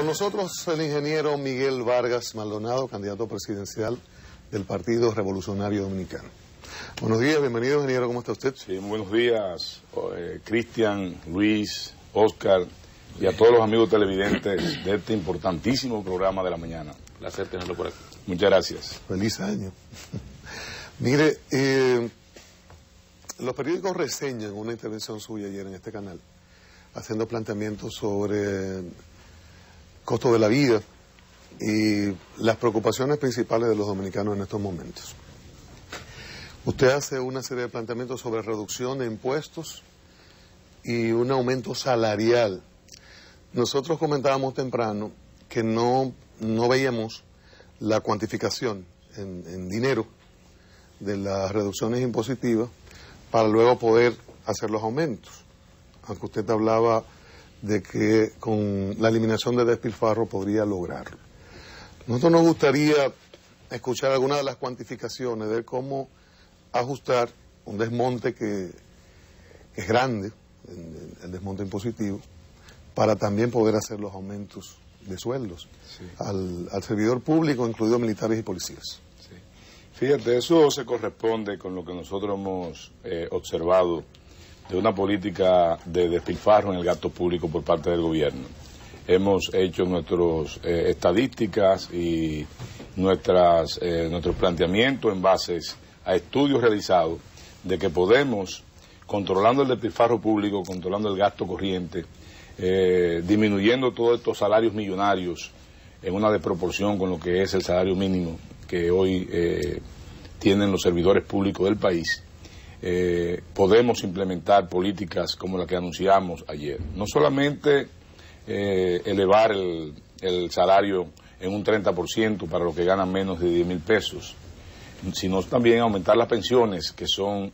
Con nosotros el ingeniero Miguel Vargas Maldonado, candidato presidencial del Partido Revolucionario Dominicano. Buenos días, bienvenido ingeniero, ¿cómo está usted? Sí, buenos días, Cristian, Luis, Oscar y a todos los amigos televidentes de este importantísimo programa de la mañana. Placer tenerlo por aquí. Muchas gracias. Feliz año. Mire, los periódicos reseñan una intervención suya ayer en este canal, haciendo planteamientos sobre costo de la vida y las preocupaciones principales de los dominicanos en estos momentos. Usted hace una serie de planteamientos sobre reducción de impuestos y un aumento salarial. Nosotros comentábamos temprano que no veíamos la cuantificación en dinero de las reducciones impositivas para luego poder hacer los aumentos. Aunque usted hablaba de que con la eliminación de despilfarro podría lograrlo. Nosotros nos gustaría escuchar algunas de las cuantificaciones de cómo ajustar un desmonte que es grande, el desmonte impositivo, para también poder hacer los aumentos de sueldos al servidor público, incluidos militares y policías. Sí. Fíjate, eso se corresponde con lo que nosotros hemos observado de una política de despilfarro en el gasto público por parte del gobierno. Hemos hecho nuestras estadísticas y nuestros planteamientos en base a estudios realizados de que podemos, controlando el despilfarro público, controlando el gasto corriente, disminuyendo todos estos salarios millonarios en una desproporción con lo que es el salario mínimo que hoy tienen los servidores públicos del país, podemos implementar políticas como la que anunciamos ayer. No solamente elevar el salario en un 30% para los que ganan menos de 10,000 pesos, sino también aumentar las pensiones, que son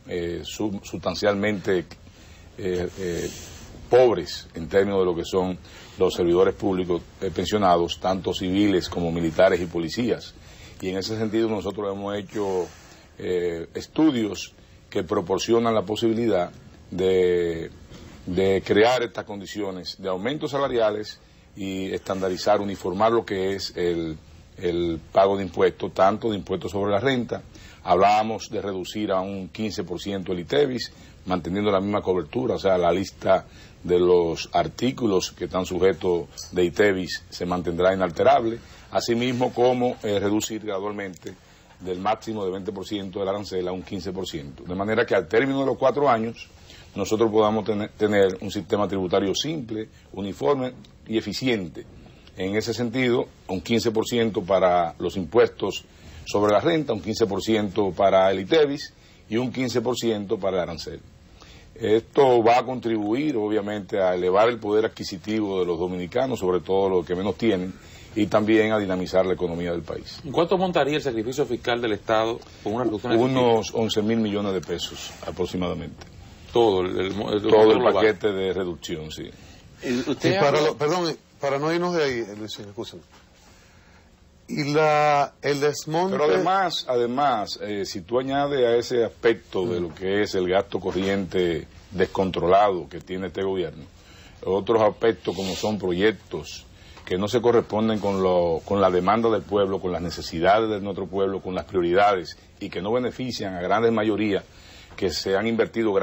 sustancialmente pobres en términos de lo que son los servidores públicos pensionados, tanto civiles como militares y policías. Y en ese sentido nosotros hemos hecho estudios que proporcionan la posibilidad de crear estas condiciones de aumentos salariales y estandarizar, uniformar lo que es el pago de impuestos, tanto de impuestos sobre la renta. Hablábamos de reducir a un 15% el ITEVIS, manteniendo la misma cobertura, o sea, la lista de los artículos que están sujetos de ITEVIS se mantendrá inalterable, asimismo como reducir gradualmente del máximo de 20% del arancel a un 15%, de manera que al término de los 4 años nosotros podamos tener un sistema tributario simple, uniforme y eficiente. En ese sentido, un 15% para los impuestos sobre la renta, un 15% para el ITEVIS y un 15% para el arancel. Esto va a contribuir, obviamente, a elevar el poder adquisitivo de los dominicanos, sobre todo los que menos tienen, y también a dinamizar la economía del país. ¿Cuánto montaría el sacrificio fiscal del Estado con una reducción? Unos 11,000 millones de pesos aproximadamente. Todo el paquete de reducción, sí. Usted perdón, para no irnos de ahí, Luis, escúchame. Y el desmonte... Pero además, si tú añades a ese aspecto de lo que es el gasto corriente descontrolado que tiene este gobierno, otros aspectos como son proyectos que no se corresponden con la demanda del pueblo, con las necesidades de nuestro pueblo, con las prioridades, y que no benefician a grandes mayorías, que se han invertido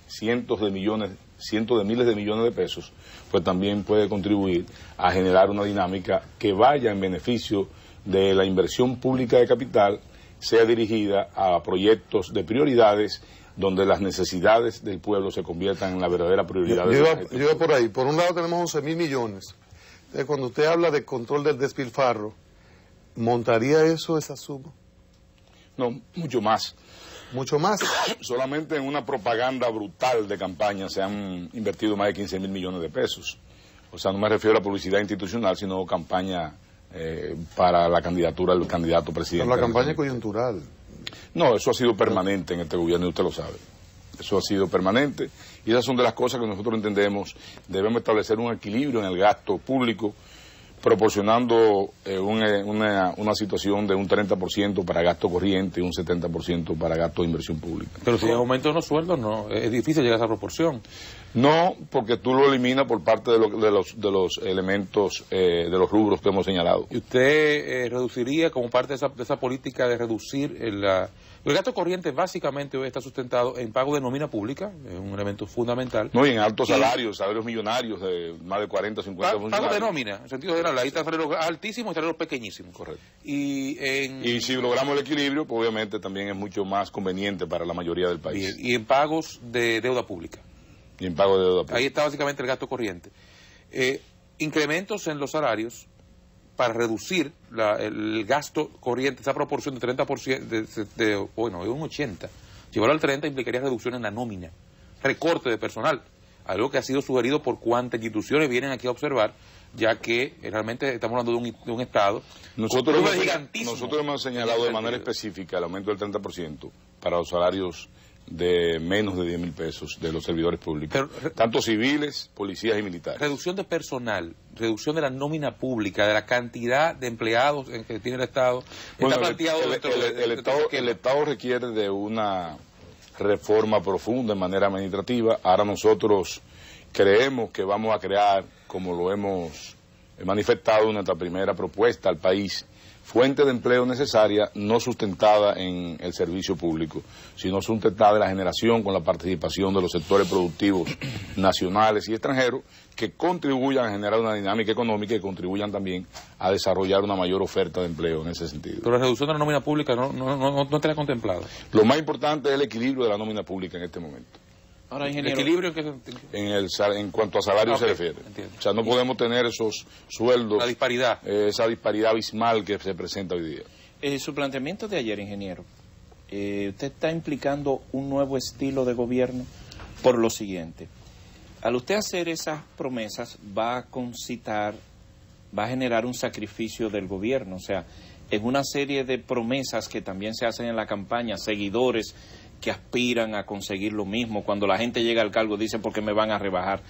cientos de miles de millones de pesos, pues también puede contribuir a generar una dinámica que vaya en beneficio de la inversión pública de capital, sea dirigida a proyectos de prioridades donde las necesidades del pueblo se conviertan en la verdadera prioridad. Yo iba por ahí. Por un lado tenemos 11,000 millones. Entonces, cuando usted habla de control del despilfarro, ¿montaría esa suma? No, mucho más. ¿Mucho más? Solamente en una propaganda brutal de campaña se han invertido más de 15,000 millones de pesos. O sea, no me refiero a la publicidad institucional, sino campaña para la candidatura del candidato presidente. Pero la campaña coyuntural. No, eso ha sido permanente en este gobierno y usted lo sabe. Eso ha sido permanente y esas son de las cosas que nosotros entendemos. Debemos establecer un equilibrio en el gasto público proporcionando una situación de un 30% para gasto corriente y un 70% para gasto de inversión pública. Pero si hay aumento en los sueldos, no, es difícil llegar a esa proporción. No, porque tú lo eliminas por parte de los elementos, de los rubros que hemos señalado. ¿Y usted reduciría como parte de esa política de reducir el gasto corriente? Básicamente hoy está sustentado en pago de nómina pública, es un elemento fundamental. No, y en altos salarios millonarios de más de 40, 50 funcionarios. Pago de nómina, en sentido general, ahí están salarios altísimos y salarios pequeñísimos. Correcto. Y si logramos el equilibrio, pues obviamente también es mucho más conveniente para la mayoría del país. Y en pagos de deuda pública. Y en pago de deuda pública. Ahí está básicamente el gasto corriente. Incrementos en los salarios para reducir el gasto corriente, esa proporción de 30%, bueno, es un 80%. Llevarlo al 30% implicaría reducción en la nómina, recorte de personal, algo que ha sido sugerido por cuantas instituciones vienen aquí a observar, ya que realmente estamos hablando de un Estado. Nosotros hemos señalado de manera específica el aumento del 30% para los salarios de menos de 10.000 pesos de los servidores públicos, tanto civiles, policías y militares. Reducción de personal, reducción de la nómina pública, de la cantidad de empleados que tiene el Estado. Bueno, el Estado requiere de una reforma profunda en manera administrativa. Ahora nosotros creemos que vamos a crear, como lo hemos manifestado en nuestra primera propuesta al país, fuente de empleo necesaria, no sustentada en el servicio público, sino sustentada en la generación con la participación de los sectores productivos nacionales y extranjeros que contribuyan a generar una dinámica económica y contribuyan también a desarrollar una mayor oferta de empleo en ese sentido. Pero la reducción de la nómina pública no está contemplada. Lo más importante es el equilibrio de la nómina pública en este momento. Ahora, ingeniero, ¿el equilibrio en cuanto a salario se refiere? Entiendo. O sea, no podemos tener esos sueldos, la disparidad, esa disparidad abismal que se presenta hoy día. Su planteamiento de ayer, ingeniero, usted está implicando un nuevo estilo de gobierno por lo siguiente. Al usted hacer esas promesas va a generar un sacrificio del gobierno, o sea, en una serie de promesas que también se hacen en la campaña, seguidores que aspiran a conseguir lo mismo, cuando la gente llega al cargo dicen porque me van a rebajar.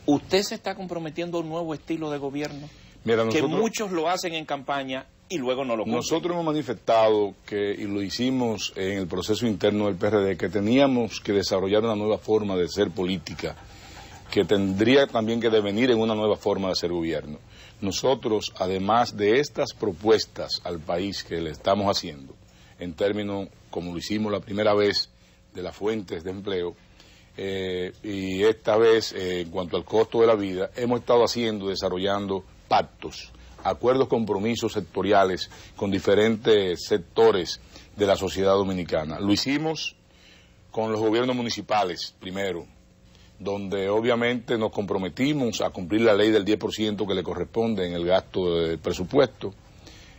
¿Usted se está comprometiendo a un nuevo estilo de gobierno? Mira, que muchos lo hacen en campaña y luego no lo cumplen. Nosotros hemos manifestado y lo hicimos en el proceso interno del PRD, que teníamos que desarrollar una nueva forma de ser política, que tendría también que devenir en una nueva forma de ser gobierno. Nosotros, además de estas propuestas al país que le estamos haciendo, en términos, como lo hicimos la primera vez, de las fuentes de empleo, y esta vez, en cuanto al costo de la vida, hemos estado desarrollando pactos, acuerdos, compromisos sectoriales con diferentes sectores de la sociedad dominicana. Lo hicimos con los gobiernos municipales, primero, donde obviamente nos comprometimos a cumplir la ley del 10% que le corresponde en el gasto del presupuesto.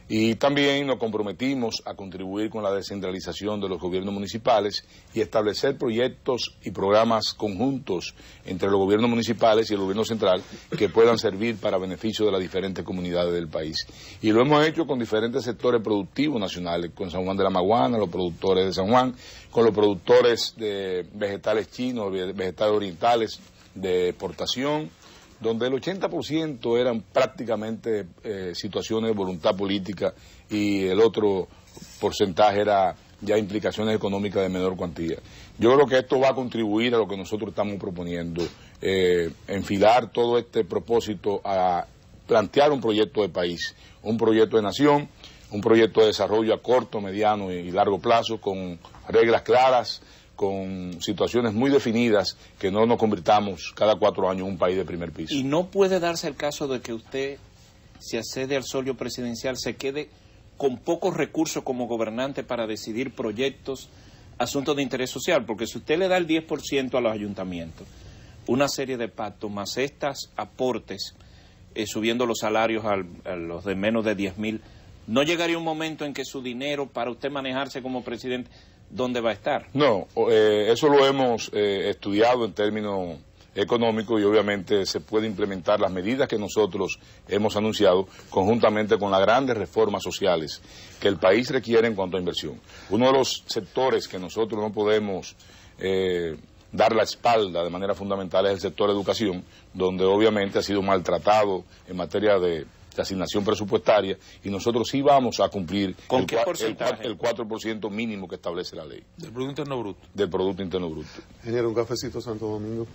Y también nos comprometimos a contribuir con la descentralización de los gobiernos municipales y establecer proyectos y programas conjuntos entre los gobiernos municipales y el gobierno central que puedan servir para beneficio de las diferentes comunidades del país. Y lo hemos hecho con diferentes sectores productivos nacionales, con San Juan de la Maguana, los productores de San Juan, con los productores de vegetales chinos, vegetales orientales de exportación, donde el 80% eran prácticamente situaciones de voluntad política y el otro porcentaje era ya implicaciones económicas de menor cuantía. Yo creo que esto va a contribuir a lo que nosotros estamos proponiendo, enfilar todo este propósito a plantear un proyecto de país, un proyecto de nación, un proyecto de desarrollo a corto, mediano y largo plazo, con reglas claras, con situaciones muy definidas, que no nos convirtamos cada 4 años en un país de primer piso. Y no puede darse el caso de que usted, si accede al solio presidencial, se quede con pocos recursos como gobernante para decidir proyectos, asuntos de interés social, porque si usted le da el 10% a los ayuntamientos, una serie de pactos, más estos aportes, subiendo los salarios a los de menos de 10.000, ¿no llegaría un momento en que su dinero para usted manejarse como presidente, dónde va a estar? No, eso lo hemos estudiado en términos económicos y obviamente se puede implementar las medidas que nosotros hemos anunciado conjuntamente con las grandes reformas sociales que el país requiere en cuanto a inversión. Uno de los sectores que nosotros no podemos dar la espalda de manera fundamental es el sector de educación, donde obviamente ha sido maltratado en materia de de asignación presupuestaria, y nosotros sí vamos a cumplir ¿Con el, qué porcentaje? el 4% mínimo que establece la ley. Del Producto Interno Bruto. Del Producto Interno Bruto. Ingeniero, un cafecito Santo Domingo.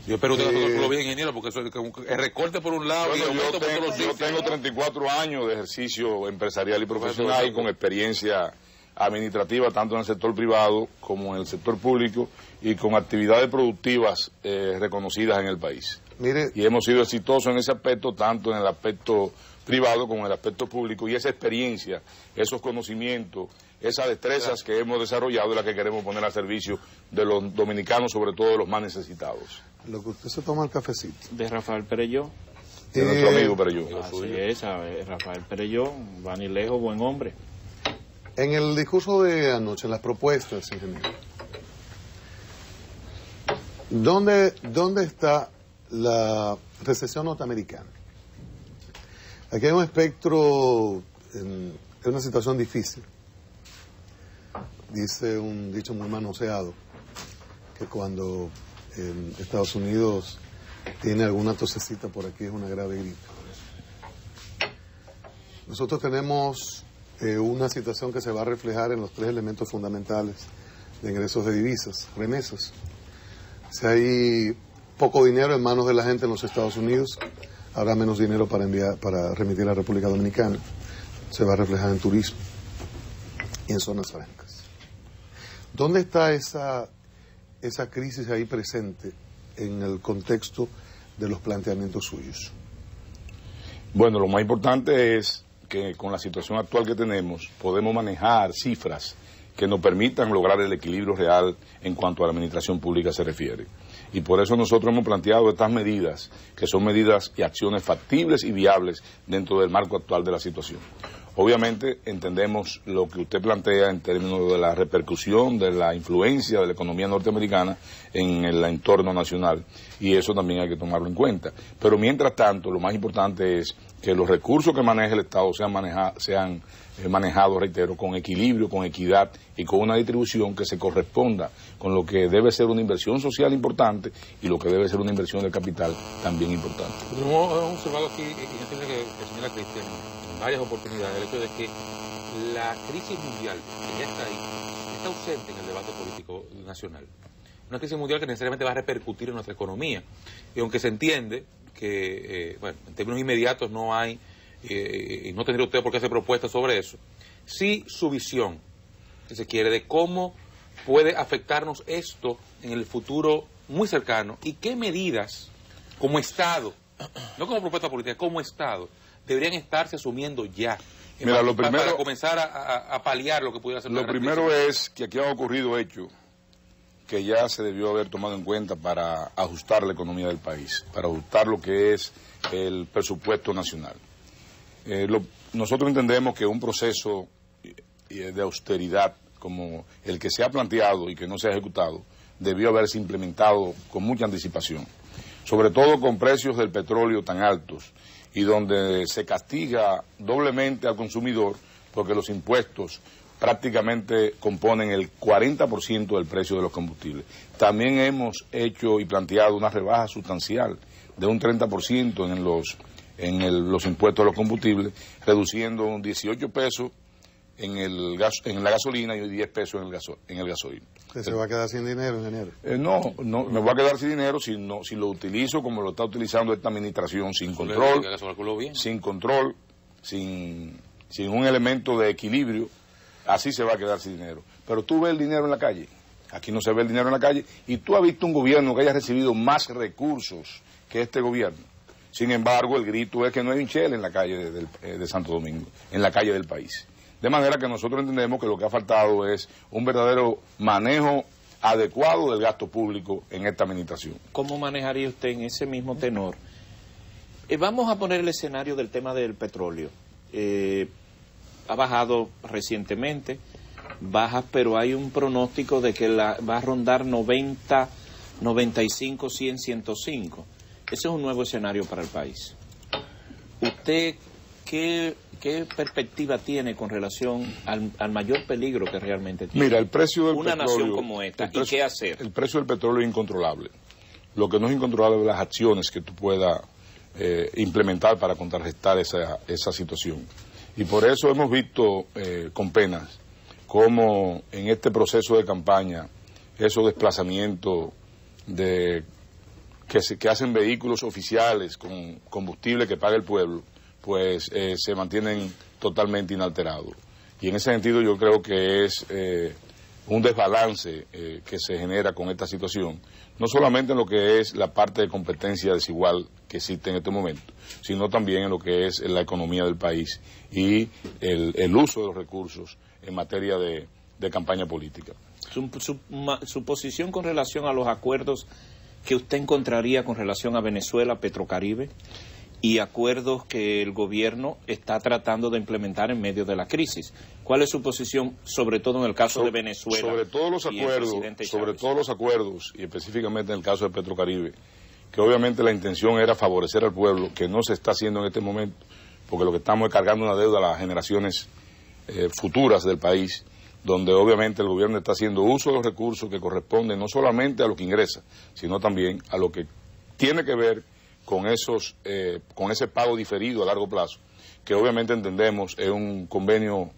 Yo espero que usted lo bien, ingeniero, porque eso, el recorte por un lado y aumento por todos los yo sitios. tengo 34 años de ejercicio empresarial y profesional y con experiencia administrativa tanto en el sector privado como en el sector público y con actividades productivas reconocidas en el país. Mire, Y hemos sido exitosos en ese aspecto, tanto en el aspecto privado como en el aspecto público, y esa experiencia, esos conocimientos, esas destrezas que hemos desarrollado es la que queremos poner al servicio de los dominicanos, sobre todo de los más necesitados. lo que usted se toma el cafecito. De Rafael Perelló. De nuestro amigo Perelló. Así es, Rafael Perelló, va ni lejos, buen hombre. En el discurso de anoche, en las propuestas, ingeniero, ¿dónde está la recesión norteamericana? Aquí hay un espectro, es una situación difícil. Dice un dicho muy manoseado, que cuando Estados Unidos tiene alguna tosecita por aquí es una grave gripe. Nosotros tenemos una situación que se va a reflejar en los tres elementos fundamentales de ingresos de divisas, remesas. Si hay poco dinero en manos de la gente en los Estados Unidos, habrá menos dinero para remitir a la República Dominicana. Se va a reflejar en turismo y en zonas francas. ¿Dónde está esa crisis ahí presente en el contexto de los planteamientos suyos? Bueno, lo más importante es que con la situación actual que tenemos podemos manejar cifras que nos permitan lograr el equilibrio real en cuanto a la administración pública se refiere. Y por eso nosotros hemos planteado estas medidas, que son medidas y acciones factibles y viables dentro del marco actual de la situación. Obviamente entendemos lo que usted plantea en términos de la repercusión, de la influencia de la economía norteamericana en el entorno nacional, y eso también hay que tomarlo en cuenta. Pero mientras tanto, lo más importante es que los recursos que maneja el Estado sean manejados, reitero, con equilibrio, con equidad y con una distribución que se corresponda con lo que debe ser una inversión social importante y lo que debe ser una inversión de capital también importante. Hemos observado aquí, y entiendo que señora Cristian, en varias oportunidades, el hecho de que la crisis mundial, que ya está ahí, está ausente en el debate político nacional. Una crisis mundial que necesariamente va a repercutir en nuestra economía. Y aunque se entiende que, bueno, en términos inmediatos no hay, y no tendría usted por qué hacer propuestas sobre eso, sí su visión, si se quiere, de cómo puede afectarnos esto en el futuro muy cercano y qué medidas como Estado, no como propuesta política, como Estado, deberían estarse asumiendo ya. Mira, lo primero, para comenzar a paliar lo que pudiera ser. Lo primero es que aquí han ocurrido hechos que ya se debió haber tomado en cuenta para ajustar la economía del país, para ajustar lo que es el presupuesto nacional. Nosotros entendemos que un proceso de austeridad como el que se ha planteado y que no se ha ejecutado debió haberse implementado con mucha anticipación, sobre todo con precios del petróleo tan altos y donde se castiga doblemente al consumidor porque los impuestos prácticamente componen el 40% del precio de los combustibles. También hemos hecho y planteado una rebaja sustancial de un 30% en los impuestos a los combustibles, reduciendo un 18 pesos en la gasolina y 10 pesos en el gasoil. ¿Usted se va a quedar sin dinero, ingeniero? No, me voy a quedar sin dinero si lo utilizo como lo está utilizando esta administración, sin control, sin un elemento de equilibrio. Así se va a quedar sin dinero. Pero tú ves el dinero en la calle. Aquí no se ve el dinero en la calle. Y tú has visto un gobierno que haya recibido más recursos que este gobierno. Sin embargo, el grito es que no hay un chele en la calle de Santo Domingo, en la calle del país. De manera que nosotros entendemos que lo que ha faltado es un verdadero manejo adecuado del gasto público en esta administración. ¿Cómo manejaría usted en ese mismo tenor? Vamos a poner el escenario del tema del petróleo. Ha bajado recientemente, baja, pero hay un pronóstico de que va a rondar 90, 95, 100, 105. Ese es un nuevo escenario para el país. ¿Usted qué perspectiva tiene con relación al mayor peligro que realmente tiene? Mira, el precio del una petróleo, nación como esta, ¿y qué hacer? El precio del petróleo es incontrolable. Lo que no es incontrolable es las acciones que tú puedas implementar para contrarrestar esa situación. Y por eso hemos visto con penas cómo en este proceso de campaña esos desplazamientos que hacen vehículos oficiales con combustible que paga el pueblo, pues se mantienen totalmente inalterados. Y en ese sentido yo creo que es un desbalance que se genera con esta situación, no solamente en lo que es la parte de competencia desigual que existe en este momento, sino también en lo que es la economía del país y el uso de los recursos en materia de campaña política. Su posición con relación a los acuerdos que usted encontraría con relación a Venezuela, Petrocaribe, y acuerdos que el gobierno está tratando de implementar en medio de la crisis. ¿Cuál es su posición, sobre todo en el caso de Venezuela? Sobre todos los acuerdos, y específicamente en el caso de Petrocaribe, que obviamente la intención era favorecer al pueblo, que no se está haciendo en este momento, porque lo que estamos es cargando una deuda a las generaciones futuras del país, donde obviamente el gobierno está haciendo uso de los recursos que corresponden no solamente a lo que ingresa, sino también a lo que tiene que ver con ese pago diferido a largo plazo, que obviamente entendemos es un convenio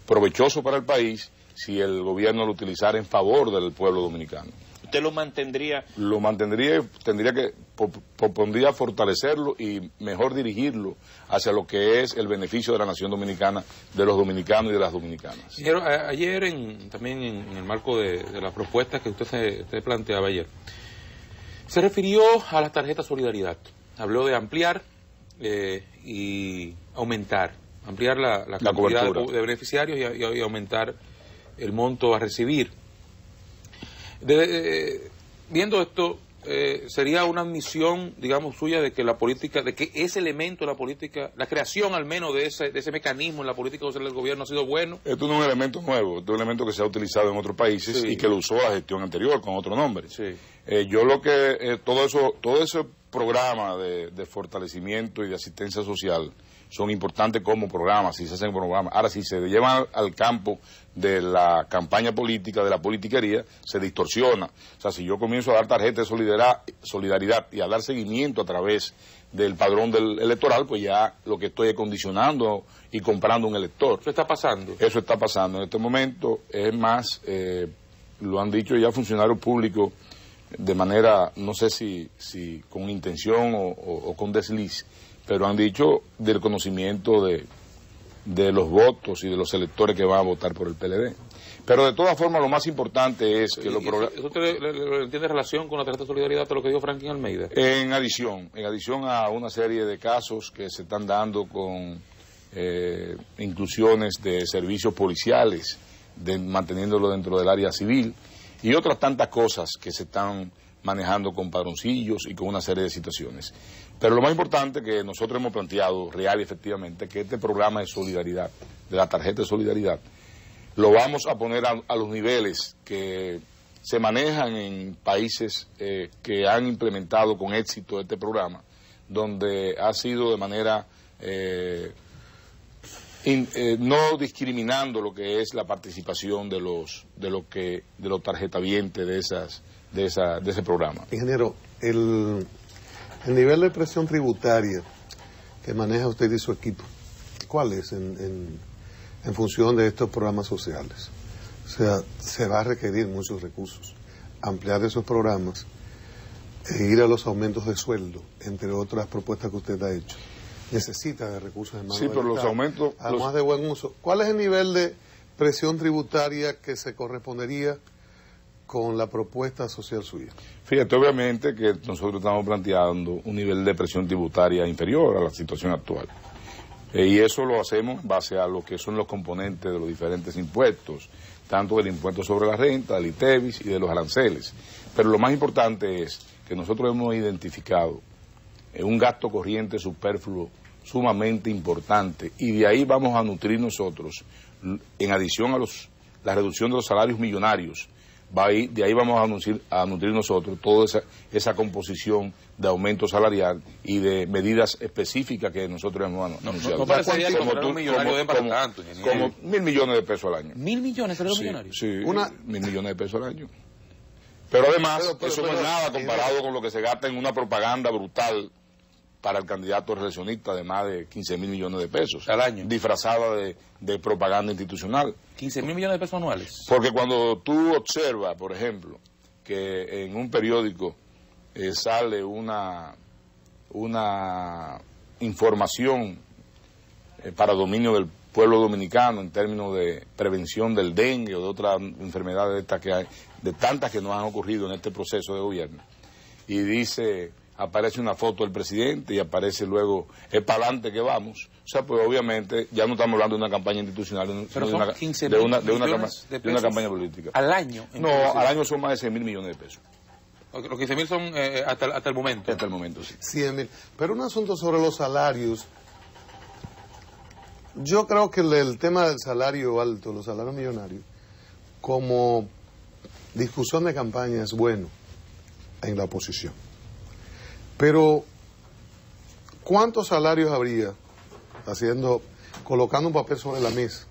provechoso para el país si el gobierno lo utilizara en favor del pueblo dominicano. ¿Usted lo mantendría? Lo mantendría y propondría fortalecerlo y mejor dirigirlo hacia lo que es el beneficio de la nación dominicana, de los dominicanos y de las dominicanas. Ayer, también en el marco de las propuestas que usted planteaba ayer, se refirió a la tarjeta Solidaridad. Habló de ampliar y aumentar, ampliar la cantidad de beneficiarios y aumentar el monto a recibir. Viendo esto, sería una admisión, digamos, suya de que la política, de que ese elemento de la política, la creación al menos de ese mecanismo en la política social del gobierno ha sido bueno. Esto no es un elemento nuevo, esto es un elemento que se ha utilizado en otros países, sí, y que lo usó la gestión anterior con otro nombre. Sí. Yo lo que, todo ese programa de fortalecimiento y de asistencia social son importantes como programas, si se hacen programas. Ahora, si se llevan al campo de la campaña política, de la politiquería, se distorsiona. O sea, si yo comienzo a dar tarjetas de solidaridad y a dar seguimiento a través del padrón electoral, pues ya lo que estoy es condicionando y comprando un elector. ¿Eso está pasando? Eso está pasando. En este momento, es más, lo han dicho ya funcionarios públicos de manera, no sé si con intención o con desliz, pero han dicho del conocimiento de los votos y de los electores que van a votar por el PLD. Pero de todas formas, lo más importante es que los programas... ¿Eso tiene relación con la tarjeta de solidaridad de lo que dijo Franklin Almeida? En adición a una serie de casos que se están dando con inclusiones de servicios policiales, manteniéndolo dentro del área civil, y otras tantas cosas que se están manejando con padroncillos y con una serie de situaciones. Pero lo más importante que nosotros hemos planteado real y efectivamente, que este programa de solidaridad, de la tarjeta de solidaridad, lo vamos a poner a los niveles que se manejan en países que han implementado con éxito este programa, donde ha sido de manera no discriminando lo que es la participación de los tarjetavientes de ese programa. Ingeniero, el nivel de presión tributaria que maneja usted y su equipo, ¿cuál es en función de estos programas sociales? O sea, se va a requerir muchos recursos, ampliar esos programas e ir a los aumentos de sueldo, entre otras propuestas que usted ha hecho. Necesita de recursos en mano Sí, pero los aumentos... Además de buen uso. ¿Cuál es el nivel de presión tributaria que se correspondería con la propuesta social suya? Fíjate, obviamente que nosotros estamos planteando un nivel de presión tributaria inferior a la situación actual. Y eso lo hacemos en base a lo que son los componentes de los diferentes impuestos, tanto del impuesto sobre la renta, del ITEVIS y de los aranceles. Pero lo más importante es que nosotros hemos identificado un gasto corriente superfluo sumamente importante, y de ahí vamos a nutrir nosotros, en adición a la reducción de los salarios millonarios, de ahí vamos a nutrir nosotros toda esa composición de aumento salarial y de medidas específicas que nosotros hemos anunciado. No parecería que un millonario den para tanto, ingeniero. Como 1.000 millones de pesos al año. ¿1.000 millones salarios millonarios? Sí, 1.000 millones de pesos al año. Pero además, eso no es nada comparado con lo que se gasta en una propaganda brutal para el candidato reeleccionista de más de 15.000 millones de pesos. Al año. Disfrazada de propaganda institucional. 15.000 millones de pesos anuales. Porque cuando tú observas, por ejemplo, que en un periódico sale una información para dominio del pueblo dominicano en términos de prevención del dengue o de otras enfermedades de estas que hay, de tantas que nos han ocurrido en este proceso de gobierno, y dice, aparece una foto del presidente y aparece luego, es para adelante que vamos. O sea, pues obviamente ya no estamos hablando de una campaña institucional, pero sino son 15.000 millones de una campaña política. ¿Al año? No, al año son más de 6.000 millones de pesos. Los 15.000 son hasta el momento. Hasta el momento, sí. 100.000. Pero un asunto sobre los salarios. Yo creo que el tema del salario alto, los salarios millonarios, como discusión de campaña es bueno en la oposición. Pero, ¿cuántos salarios habría colocando un papel sobre la mesa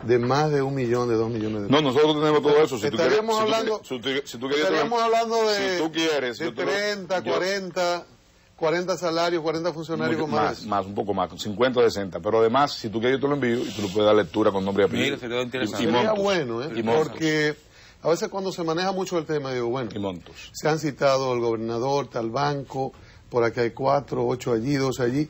de más de 1 millón, de 2 millones de pesos? No, nosotros tenemos todo eso. Estaríamos hablando de 30, 40 salarios, 40 funcionarios con más. Más, un poco más, 50 o 60. Pero además, si tú quieres, yo te lo envío y tú lo puedes dar lectura con nombre y apellido. Mira, sería interesante. Sería bueno, y montos. Porque a veces cuando se maneja mucho el tema, digo, bueno, y montos. Se han citado el gobernador, tal banco, por aquí hay 4, 8 allí, 2 allí.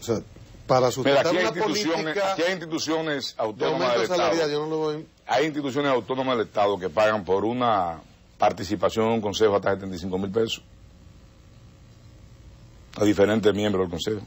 O sea, para sustentar una política... Aquí hay instituciones autónomas del Estado. Salarial, yo no lo veo. Hay instituciones autónomas del Estado que pagan por una participación en un consejo hasta 75.000 pesos. A diferentes miembros del consejo.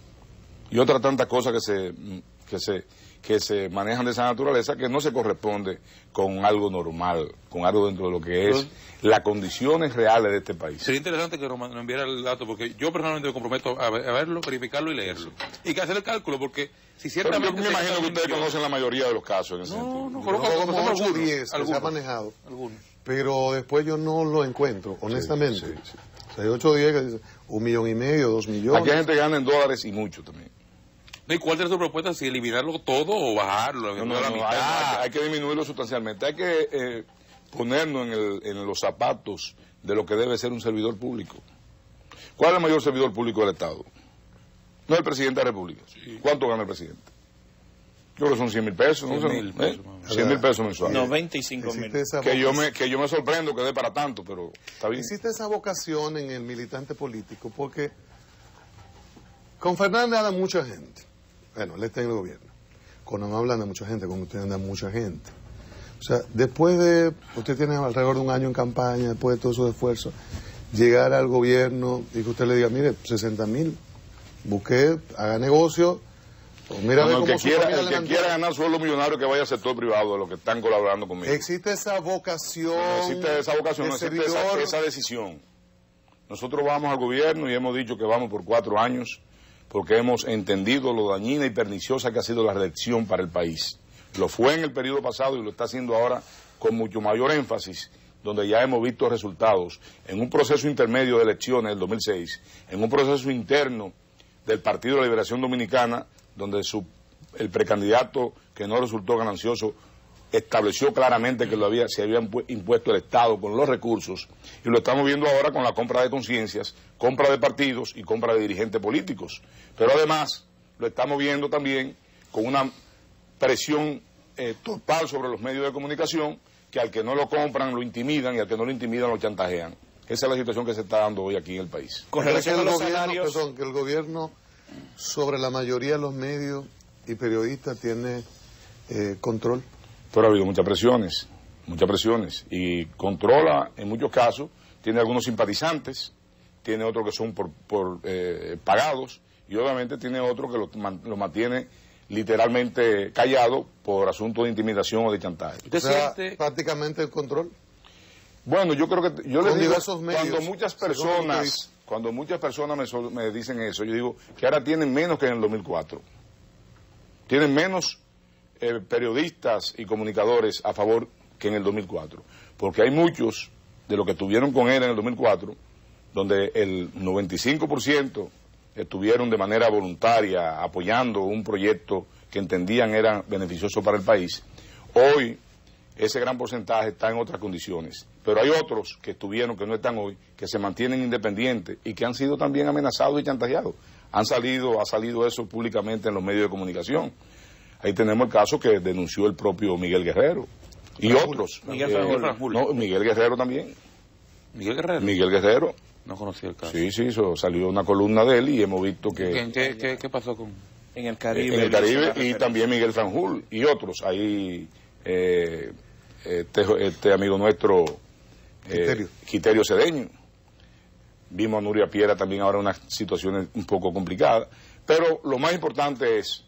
Y otras tantas cosas que se manejan de esa naturaleza que no se corresponde con algo normal, con algo dentro de lo que es las condiciones reales de este país. Sería interesante que nos enviara el dato, porque yo personalmente me comprometo a verlo, verificarlo y leerlo. Y que hacer el cálculo, porque si ciertamente... Pero yo me imagino que ustedes conocen la mayoría de los casos en ese sentido. No, como 8 o 10 que se ha manejado. Algunos. Pero después yo no lo encuentro, honestamente. Sí. O sea, hay 8 o 10 que dicen 1,5 millones, 2 millones. Aquí hay gente que gana en dólares y mucho también. ¿Y cuál es su propuesta? ¿Si eliminarlo todo o bajarlo? Hay que disminuirlo sustancialmente. Hay que ponernos en los zapatos de lo que debe ser un servidor público. ¿Cuál es el mayor servidor público del Estado? No el presidente de la República. Sí. ¿Cuánto gana el presidente? Yo creo que son 100.000 pesos. 100.000 pesos. 100.000 pesos mensuales. No, 25.000. Que yo me sorprendo que dé para tanto, pero está bien. Existe esa vocación en el militante político, porque con Fernández anda mucha gente. Bueno, él está en el gobierno. Con Amable anda mucha gente, con usted anda mucha gente. O sea, después de, usted tiene alrededor de un año en campaña, después de todos sus esfuerzos, llegar al gobierno y que usted le diga, mire, 60.000, busque, haga negocio. Mira, el que quiera ganar sueldo millonario que vaya al sector privado de los que están colaborando conmigo. Existe esa vocación. No existe esa decisión. Nosotros vamos al gobierno y hemos dicho que vamos por 4 años porque hemos entendido lo dañina y perniciosa que ha sido la reelección para el país. Lo fue en el periodo pasado y lo está haciendo ahora con mucho mayor énfasis, donde ya hemos visto resultados en un proceso intermedio de elecciones del 2006, en un proceso interno del Partido de la Liberación Dominicana, donde el precandidato que no resultó ganancioso estableció claramente que se había impuesto el Estado con los recursos, y lo estamos viendo ahora con la compra de conciencias, compra de partidos y compra de dirigentes políticos. Pero además lo estamos viendo también con una presión total sobre los medios de comunicación, que al que no lo compran lo intimidan y al que no lo intimidan lo chantajean. Esa es la situación que se está dando hoy aquí en el país. Con relación a los salarios... que el gobierno sobre la mayoría de los medios y periodistas tiene control. Pero ha habido muchas presiones, y controla en muchos casos, tiene algunos simpatizantes, tiene otros que son por pagados, y obviamente tiene otros que lo mantiene literalmente callado por asuntos de intimidación o de chantaje. ¿Usted siente prácticamente el control? Bueno, yo creo que yo les digo, cuando muchas personas me dicen eso, yo digo que ahora tienen menos que en el 2004. Tienen menos periodistas y comunicadores a favor que en el 2004. Porque hay muchos de los que estuvieron con él en el 2004, donde el 95% estuvieron de manera voluntaria apoyando un proyecto que entendían era beneficioso para el país. Hoy ese gran porcentaje está en otras condiciones, pero hay otros que estuvieron, que no están hoy, que se mantienen independientes y que han sido también amenazados y chantajeados. ha salido eso públicamente en los medios de comunicación. Ahí tenemos el caso que denunció el propio Miguel Guerrero y otros. Miguel Franjul. No, Miguel Guerrero también. ¿Miguel Guerrero? Miguel Guerrero. No conocía el caso. Sí, eso salió una columna de él y hemos visto que... ¿Qué pasó con...? En el Caribe. En el Caribe y también Miguel Franjul y otros. Ahí este amigo nuestro, Quiterio Cedeño. Vimos a Nuria Piera también ahora en unas situaciones un poco complicadas. Pero lo más importante es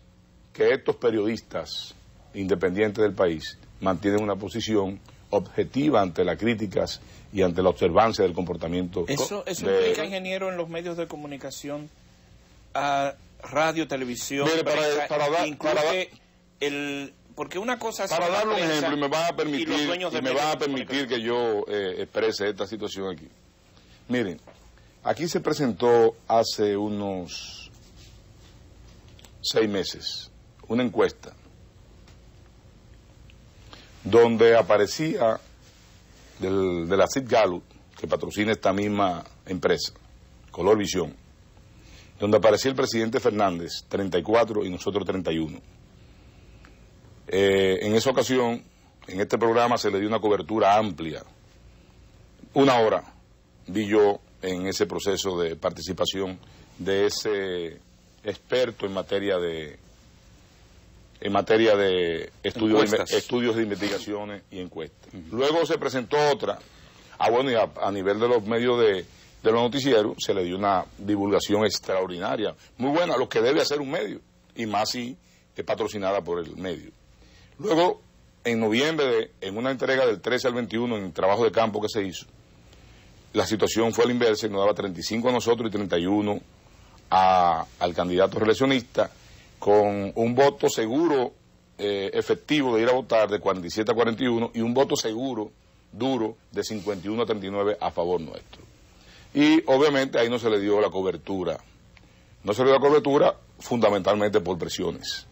que estos periodistas independientes del país mantienen una posición objetiva ante las críticas y ante la observancia del comportamiento. Eso implica, ingeniero, en los medios de comunicación, a radio, televisión, mire, porque una cosa es para darle un ejemplo, y me va a permitir que yo exprese esta situación aquí. Miren, aquí se presentó hace unos 6 meses una encuesta donde aparecía de la Sid Gallup, que patrocina esta misma empresa, Color Visión, donde aparecía el presidente Fernández, 34 y nosotros 31. En esa ocasión, en este programa se le dio una cobertura amplia. 1 hora vi yo en ese proceso de participación de ese experto en materia de estudios de investigaciones y encuestas. Luego se presentó otra, y a nivel de los medios de los noticieros se le dio una divulgación extraordinaria, muy buena, lo que debe hacer un medio, y más si es patrocinada por el medio. Luego, en noviembre, en una entrega del 13 al 21, en el trabajo de campo que se hizo, la situación fue a la inversa y nos daba 35 a nosotros y 31 al candidato reeleccionista, con un voto seguro efectivo de ir a votar de 47 a 41 y un voto seguro, duro, de 51 a 39 a favor nuestro. Y obviamente ahí no se le dio la cobertura. No se le dio la cobertura fundamentalmente por presiones.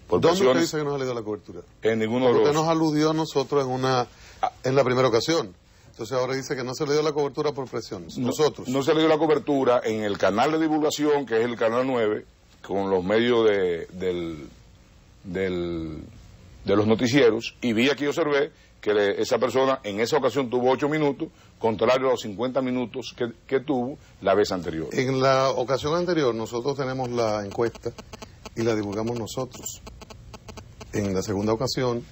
¿Dónde usted dice que no se le dio la cobertura? En ninguno de los... Usted nos aludió a nosotros en la primera ocasión. Entonces ahora dice que no se le dio la cobertura por presiones. Nosotros. No se le dio la cobertura en el canal de divulgación, que es el canal 9, con los medios de los noticieros, y vi aquí, observé que esa persona en esa ocasión tuvo 8 minutos, contrario a los 50 minutos que tuvo la vez anterior. En la ocasión anterior nosotros tenemos la encuesta y la divulgamos nosotros. En la segunda ocasión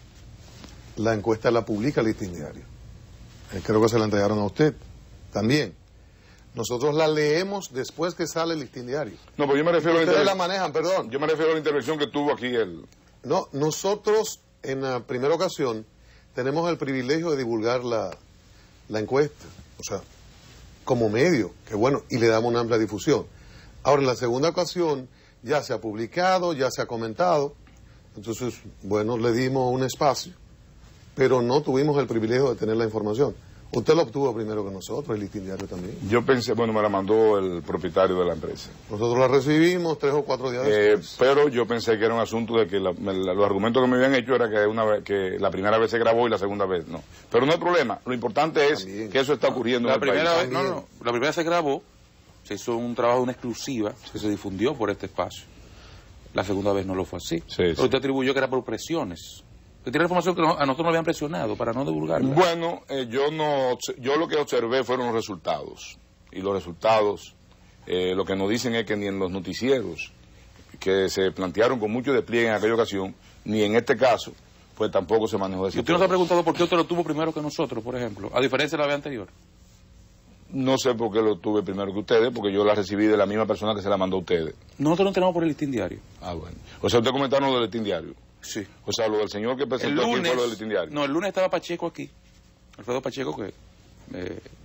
la encuesta la publica el Listín Diario. Creo que se la entregaron a usted también. Nosotros la leemos después que sale el Listín Diario. No, pues yo me refiero Ustedes la manejan, perdón. Yo me refiero a la intervención que tuvo aquí el... No, nosotros en la primera ocasión tenemos el privilegio de divulgar la encuesta, o sea, como medio, que bueno, y le damos una amplia difusión. Ahora, en la segunda ocasión ya se ha publicado, ya se ha comentado, entonces, bueno, le dimos un espacio, pero no tuvimos el privilegio de tener la información. Usted lo obtuvo primero que nosotros, el Listín Diario también. Yo pensé, bueno, me la mandó el propietario de la empresa. Nosotros la recibimos 3 o 4 días después. Pero yo pensé que era un asunto de que los argumentos que me habían hecho era que la primera vez se grabó y la segunda vez no. Pero no hay problema, lo importante es también que eso está ocurriendo en el país. La primera vez se grabó, se hizo un trabajo, una exclusiva, que se difundió por este espacio. La segunda vez no lo fue así. Sí, Pero usted atribuyó que era por presiones. Usted tiene información que a nosotros nos habían presionado para no divulgarla. Bueno, yo lo que observé fueron los resultados. Y los resultados, lo que nos dicen es que ni en los noticieros, que se plantearon con mucho despliegue en aquella ocasión, ni en este caso, pues tampoco se manejó de esa ¿Usted nos ha preguntado por qué usted lo tuvo primero que nosotros, por ejemplo, a diferencia de la vez anterior? No sé por qué lo tuve primero que ustedes, porque yo la recibí de la misma persona que se la mandó a ustedes. Nosotros no tenemos por el Listín Diario. Ah, bueno. O sea, usted comentaron lo del Listín Diario. Sí. O sea, lo del señor que presentó aquí fue lo del Listín Diario. No, el lunes estaba Pacheco aquí, Alfredo Pacheco, que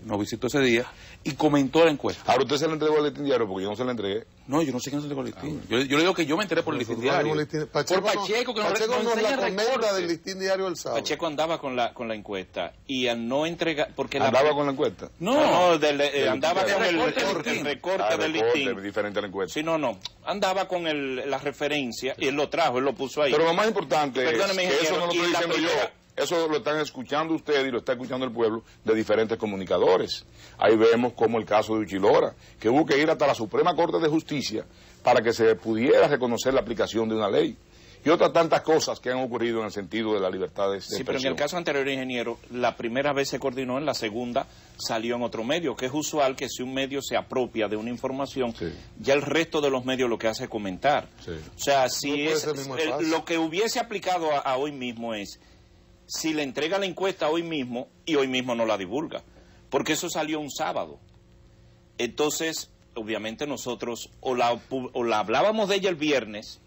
nos visitó ese día, y comentó la encuesta. Ahora usted se le entregó el Listín Diario, porque yo no se le entregué. No, yo no sé quién se entregó el Listín. Yo le digo que yo me enteré por el Listín Diario. Pacheco, por Pacheco, que Pacheco nos nos la enseña comenta recortes. del Listín Diario el sábado. Pacheco andaba con la encuesta y al no entregar... porque ¿Andaba con la encuesta? No, andaba con el Listín. recorte del Listín. Es diferente a la encuesta. Sí, no. Andaba con la referencia y él lo trajo, él lo puso ahí. Pero lo más importante Perdóneme, es que eso ingeniero, no lo y estoy la diciendo yo. primera- eso lo están escuchando ustedes y lo está escuchando el pueblo de diferentes comunicadores. Ahí vemos como el caso de Uchilora, que hubo que ir hasta la Suprema Corte de Justicia para que se pudiera reconocer la aplicación de una ley. Y otras tantas cosas que han ocurrido en el sentido de la libertad de expresión. Sí, pero en el caso anterior, ingeniero, la primera vez se coordinó, en la segunda salió en otro medio, que es usual que si un medio se apropia de una información, sí, ya el resto de los medios lo que hace es comentar. Sí. O sea, si No es lo que hubiese aplicado a hoy mismo es, si le entrega la encuesta hoy mismo y hoy mismo no la divulga, porque eso salió un sábado. Entonces, obviamente nosotros o la hablábamos de ella el viernes,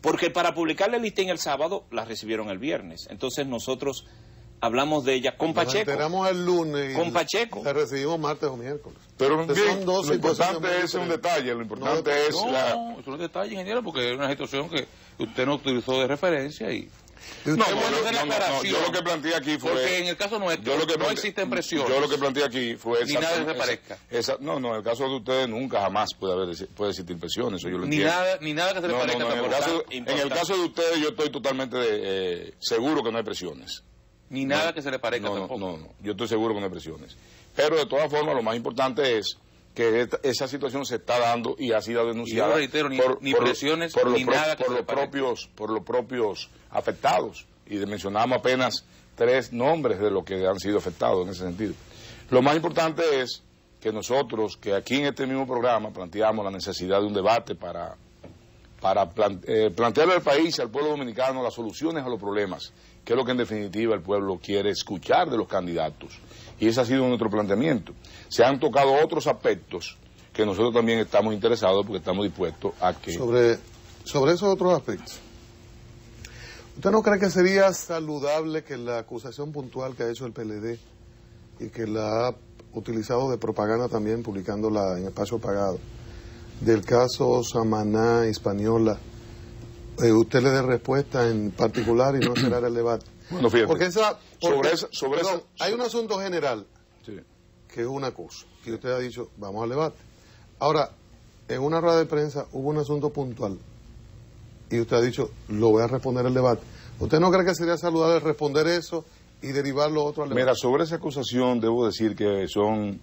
porque para publicarle el listín el sábado, la recibieron el viernes. Entonces nosotros hablamos de ella con Pacheco. Nos enteramos el lunes y con Pacheco. la recibimos martes o miércoles. Pero Entonces, bien, son dos lo situaciones importante muy es un diferentes. detalle, lo importante es No, la... eso no es detalle, ingeniero, porque es una situación que usted no utilizó de referencia y... Y usted- No, Qué bueno yo, hacer la aclaración. yo lo que planteé aquí fue... Porque en el caso nuestro no existen presiones. Yo lo que planteé aquí fue... Ni nada que se parezca. No, en el caso de ustedes nunca jamás puede existir presiones, eso yo lo entiendo. Ni nada que se le parezca. en el importante. caso de ustedes yo estoy totalmente seguro que no hay presiones. Ni nada que se le parezca tampoco. No, yo estoy seguro que no hay presiones. Pero de todas formas lo más importante es que esa situación se está dando y ha sido denunciada. Y yo reitero, ni presiones, ni nada que se le parezca. Por los propios afectados. Y mencionamos apenas 3 nombres de los que han sido afectados en ese sentido. Lo más importante es que nosotros, que aquí en este mismo programa planteamos la necesidad de un debate para plantearle al país y al pueblo dominicano las soluciones a los problemas, que es lo que en definitiva el pueblo quiere escuchar de los candidatos. Y ese ha sido nuestro planteamiento. Se han tocado otros aspectos que nosotros también estamos interesados porque estamos dispuestos a que... Sobre esos otros aspectos, ¿usted no cree que sería saludable que la acusación puntual que ha hecho el PLD y que la ha utilizado de propaganda también, publicándola en espacio pagado, del caso Samaná, Hispaniola, usted le dé respuesta en particular y no cerrar el debate? Bueno, fíjate, Porque hay un asunto general, sí, que es una cosa, que usted ha dicho, vamos al debate. Ahora, en una rueda de prensa hubo un asunto puntual y usted ha dicho, lo voy a responder el debate. ¿Usted no cree que sería saludable responder eso y derivar lo otro al debate? Mira, sobre esa acusación debo decir que son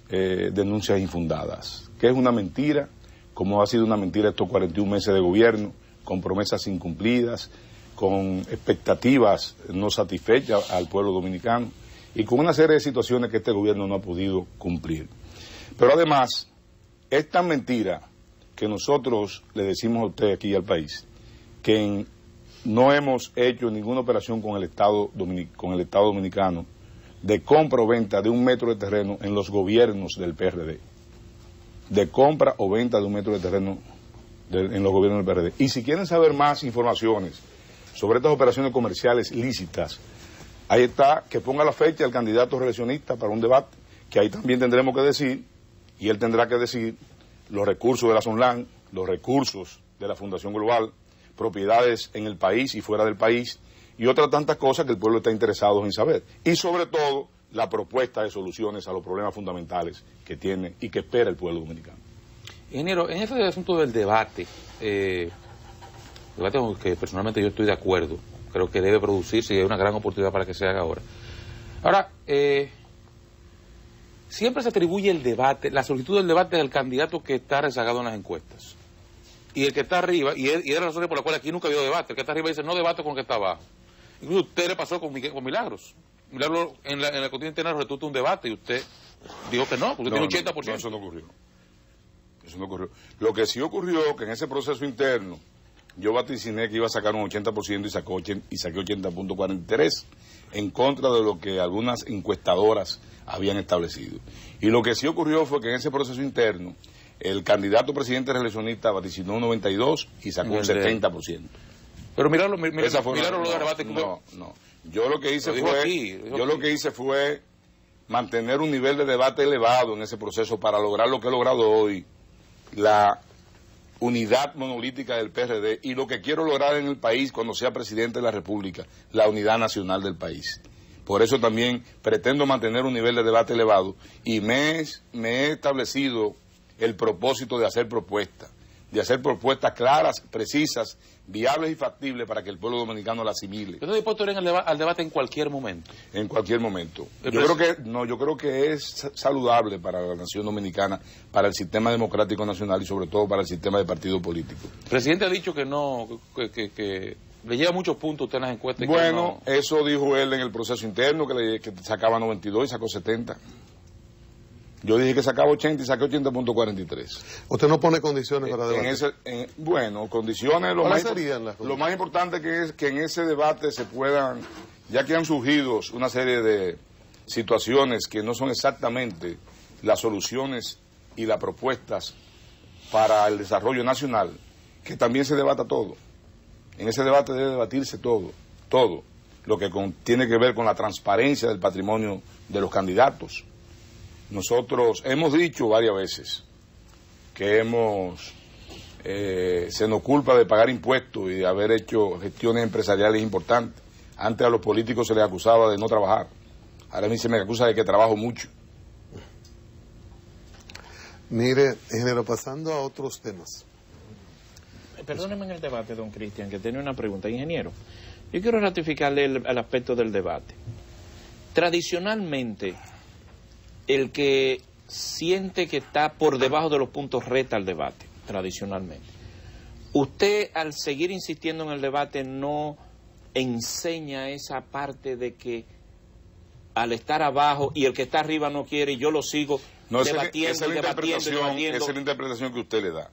denuncias infundadas, que es una mentira, como ha sido una mentira estos 41 meses de gobierno, con promesas incumplidas, con expectativas no satisfechas al pueblo dominicano y con una serie de situaciones que este gobierno no ha podido cumplir. Pero además, es tan mentira que nosotros le decimos a usted aquí al país que no hemos hecho ninguna operación con el Estado dominicano de compra o venta de 1 metro de terreno en los gobiernos del PRD. De compra o venta de 1 metro de terreno en los gobiernos del PRD. Y si quieren saber más informaciones sobre estas operaciones comerciales lícitas, ahí está, que ponga la fecha el candidato reeleccionista para un debate, que ahí también tendremos que decir, y él tendrá que decir, los recursos de la SONLAN, los recursos de la Fundación Global, propiedades en el país y fuera del país, y otras tantas cosas que el pueblo está interesado en saber. Y sobre todo, la propuesta de soluciones a los problemas fundamentales que tiene y que espera el pueblo dominicano. Ingeniero, en ese asunto del debate, debate con que personalmente yo estoy de acuerdo, creo que debe producirse y hay una gran oportunidad para que se haga ahora. Ahora, siempre se atribuye el debate, la solicitud del debate al candidato que está rezagado en las encuestas. Y el que está arriba, y es la razón por la cual aquí nunca ha habido debate, el que está arriba dice no debato con el que está abajo. Incluso usted le pasó con Milagros. Milagros en la contienda interna retuvo un debate y usted dijo que no, porque tiene 80%. No, eso no ocurrió. Eso no ocurrió. Lo que sí ocurrió, que en ese proceso interno, yo vaticiné que iba a sacar un 80% y saqué 80.43 en contra de lo que algunas encuestadoras habían establecido. Y lo que sí ocurrió fue que en ese proceso interno, el candidato presidente reeleccionista vaticinó un 92 y sacó un 70%. Pero mirarlo lo de debate. No. Yo lo que hice fue mantener un nivel de debate elevado en ese proceso para lograr lo que he logrado hoy, la unidad monolítica del PRD y lo que quiero lograr en el país cuando sea presidente de la República, la unidad nacional del país. Por eso también pretendo mantener un nivel de debate elevado y me he establecido el propósito de hacer propuestas, de hacer propuestas claras, precisas, viables y factibles para que el pueblo dominicano la asimile. ¿Usted está dispuesto a ir al debate en cualquier momento? En cualquier momento. Yo creo que es saludable para la nación dominicana, para el sistema democrático nacional y sobre todo para el sistema de partido político. El presidente ha dicho que no, que le lleva muchos puntos a usted en las encuestas. Bueno, eso dijo él en el proceso interno, que sacaba 92 y sacó 70. Yo dije que sacaba 80 y saqué 80.43. ¿Usted no pone condiciones para debatir? Bueno, condiciones, lo más importante que es que en ese debate se puedan, ya que han surgido una serie de situaciones que no son exactamente las soluciones y las propuestas para el desarrollo nacional, que también se debata todo. En ese debate debe debatirse todo lo que tiene que ver con la transparencia del patrimonio de los candidatos. Nosotros hemos dicho varias veces que se nos culpa de pagar impuestos y de haber hecho gestiones empresariales importantes. Antes a los políticos se les acusaba de no trabajar. Ahora a mí se me acusa de que trabajo mucho. Mire, ingeniero, pasando a otros temas. Perdóneme en el debate, don Cristian, que tiene una pregunta. Ingeniero, yo quiero ratificarle el aspecto del debate. Tradicionalmente, el que siente que está por debajo de los puntos reta al debate, tradicionalmente. Usted, al seguir insistiendo en el debate, no enseña esa parte de que al estar abajo y el que está arriba no quiere y yo lo sigo debatiendo. Esa es la interpretación que usted le da.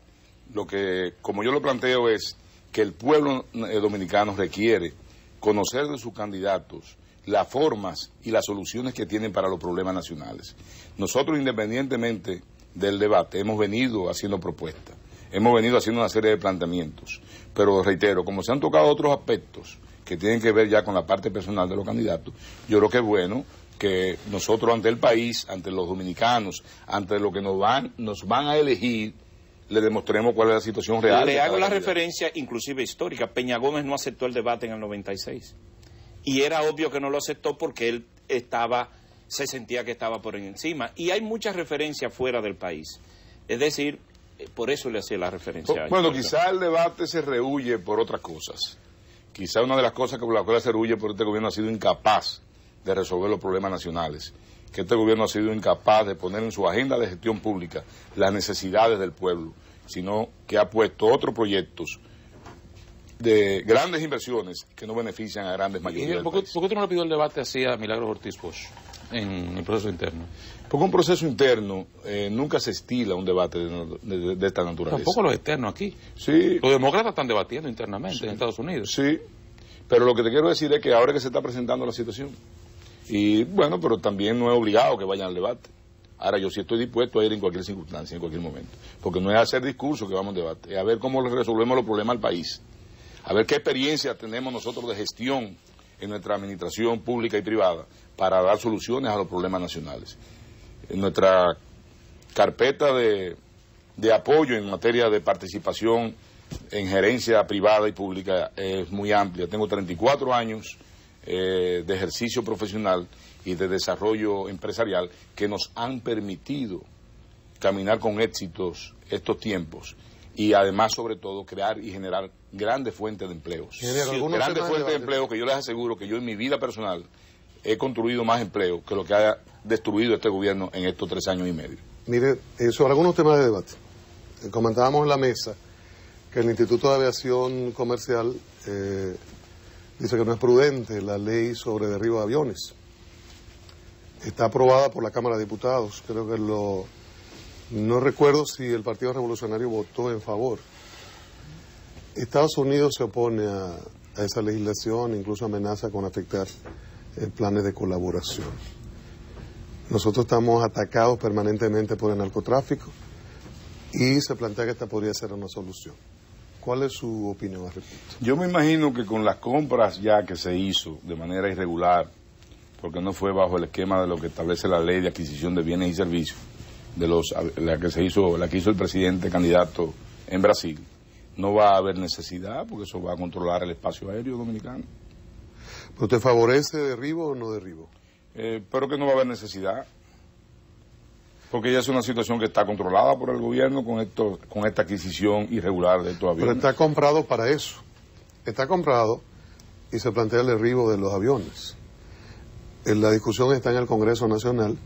Lo que, como yo lo planteo, es que el pueblo dominicano requiere conocer de sus candidatos las formas y las soluciones que tienen para los problemas nacionales. Nosotros, independientemente del debate, hemos venido haciendo propuestas, hemos venido haciendo una serie de planteamientos, pero reitero, como se han tocado otros aspectos que tienen que ver ya con la parte personal de los candidatos, yo creo que es bueno que nosotros ante el país, ante los dominicanos, ante lo que nos van a elegir, le demostremos cuál es la situación real. Le hago la referencia inclusive histórica. Peña Gómez no aceptó el debate en el 96. Y era obvio que no lo aceptó porque él se sentía que estaba por encima. Y hay muchas referencias fuera del país. Es decir, por eso le hacía la referencia. Bueno, quizá el debate se rehúye por otras cosas. Quizá una de las cosas por las cuales se rehúye por este gobierno ha sido incapaz de resolver los problemas nacionales. Que este gobierno ha sido incapaz de poner en su agenda de gestión pública las necesidades del pueblo, sino que ha puesto otros proyectos de grandes inversiones que no benefician a grandes mayorías. ¿Por qué usted no le pidió el debate así a Milagros Ortiz Bosch en el proceso interno? Porque un proceso interno nunca se estila un debate de esta naturaleza. Tampoco los externos aquí. Sí. Los demócratas están debatiendo internamente en Estados Unidos. Sí, pero lo que te quiero decir es que ahora que se está presentando la situación, y bueno, pero también no es obligado que vayan al debate. Ahora yo sí estoy dispuesto a ir en cualquier circunstancia, en cualquier momento, porque no es hacer discurso que vamos al debate, es a ver cómo resolvemos los problemas al país, a ver qué experiencia tenemos nosotros de gestión en nuestra administración pública y privada para dar soluciones a los problemas nacionales. En nuestra carpeta de apoyo en materia de participación en gerencia privada y pública es muy amplia. Tengo 34 años de ejercicio profesional y de desarrollo empresarial que nos han permitido caminar con éxitos estos tiempos y además, sobre todo, crear y generar grandes fuentes de empleos. Grandes fuentes de empleo que yo les aseguro que yo en mi vida personal he construido más empleo que lo que ha destruido este gobierno en estos 3 años y medio. Mire, sobre algunos temas de debate. Comentábamos en la mesa que el Instituto de Aviación Comercial dice que no es prudente la ley sobre derribo de aviones. Está aprobada por la Cámara de Diputados. Creo que no recuerdo si el Partido Revolucionario votó en favor. Estados Unidos se opone a esa legislación, incluso amenaza con afectar planes de colaboración. Nosotros estamos atacados permanentemente por el narcotráfico y se plantea que esta podría ser una solución. ¿Cuál es su opinión al respecto? Yo me imagino que con las compras ya que se hizo de manera irregular, porque no fue bajo el esquema de lo que establece la ley de adquisición de bienes y servicios, la que hizo el presidente candidato en Brasil, no va a haber necesidad, porque eso va a controlar el espacio aéreo dominicano. ¿Pero usted favorece derribo o no derribo? Pero que no va a haber necesidad. Porque ya es una situación que está controlada por el gobierno con esta adquisición irregular de estos aviones. Pero está comprado para eso. Está comprado y se plantea el derribo de los aviones. La discusión está en el Congreso Nacional.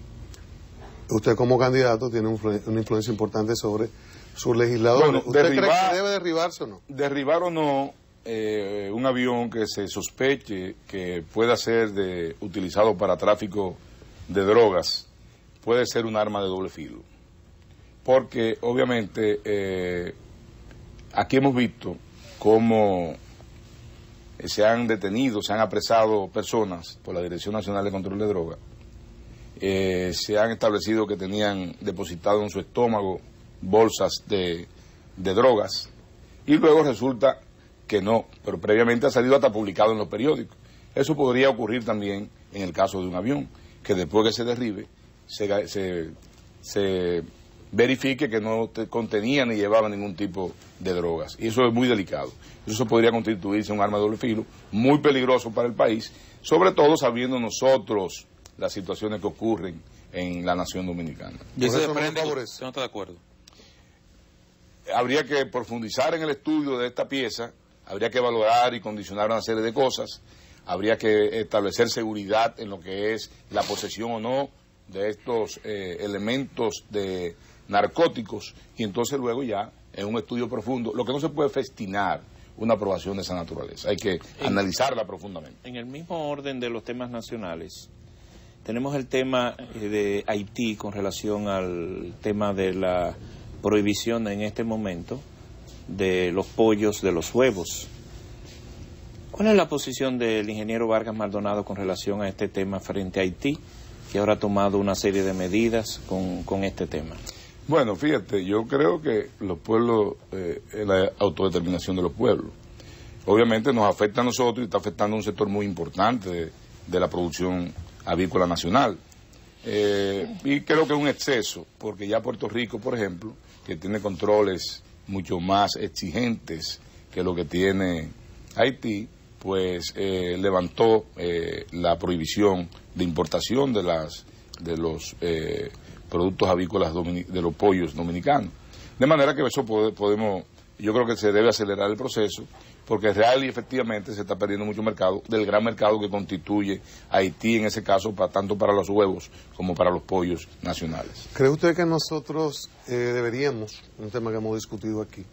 Usted como candidato tiene una influencia importante sobre sus legisladores. Bueno, ¿Usted cree que debe derribarse o no? Derribar o no un avión que se sospeche que pueda ser utilizado para tráfico de drogas puede ser un arma de doble filo. Porque obviamente aquí hemos visto cómo se han detenido, se han apresado personas por la Dirección Nacional de Control de Drogas. Se han establecido que tenían depositado en su estómago bolsas de drogas y luego resulta que no, pero previamente ha salido hasta publicado en los periódicos. Eso podría ocurrir también en el caso de un avión, que después que se derribe se verifique que no contenía ni llevaba ningún tipo de drogas. Y eso es muy delicado. Eso podría constituirse un arma de doble filo, muy peligroso para el país, sobre todo sabiendo nosotros las situaciones que ocurren en la nación dominicana. Y eso eso depende, no ¿usted no está de acuerdo? Habría que profundizar en el estudio de esta pieza, habría que valorar y condicionar una serie de cosas, habría que establecer seguridad en lo que es la posesión o no de estos elementos de narcóticos y entonces luego ya en un estudio profundo, lo que no se puede festinar una aprobación de esa naturaleza, hay que analizarla profundamente. En el mismo orden de los temas nacionales, tenemos el tema de Haití con relación al tema de la prohibición en este momento de los pollos, de los huevos. ¿Cuál es la posición del ingeniero Vargas Maldonado con relación a este tema frente a Haití, que ahora ha tomado una serie de medidas con este tema? Bueno, fíjate, yo creo que los pueblos, la autodeterminación de los pueblos, obviamente nos afecta a nosotros y está afectando a un sector muy importante de la producción avícola nacional. Y creo que es un exceso, porque ya Puerto Rico, por ejemplo, que tiene controles mucho más exigentes que lo que tiene Haití, pues levantó la prohibición de importación de los productos avícolas de los pollos dominicanos. De manera que eso yo creo que se debe acelerar el proceso, porque real y efectivamente se está perdiendo mucho mercado, del gran mercado que constituye Haití en ese caso, tanto para los huevos como para los pollos nacionales. ¿Cree usted que nosotros deberíamos, un tema que hemos discutido aquí,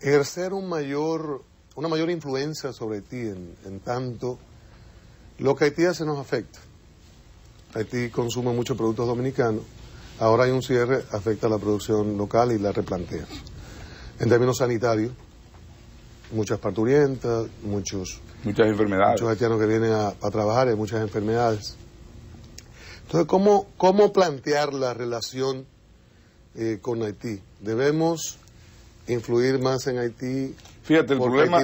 ejercer una mayor influencia sobre Haití en tanto lo que Haití hace nos afecta? Haití consume muchos productos dominicanos, ahora hay un cierre, afecta a la producción local y la replantea. En términos sanitarios, muchas parturientas, muchas enfermedades. Muchos haitianos que vienen a trabajar, hay muchas enfermedades. Entonces, ¿cómo plantear la relación con Haití? ¿Debemos influir más en Haití? Fíjate, el problema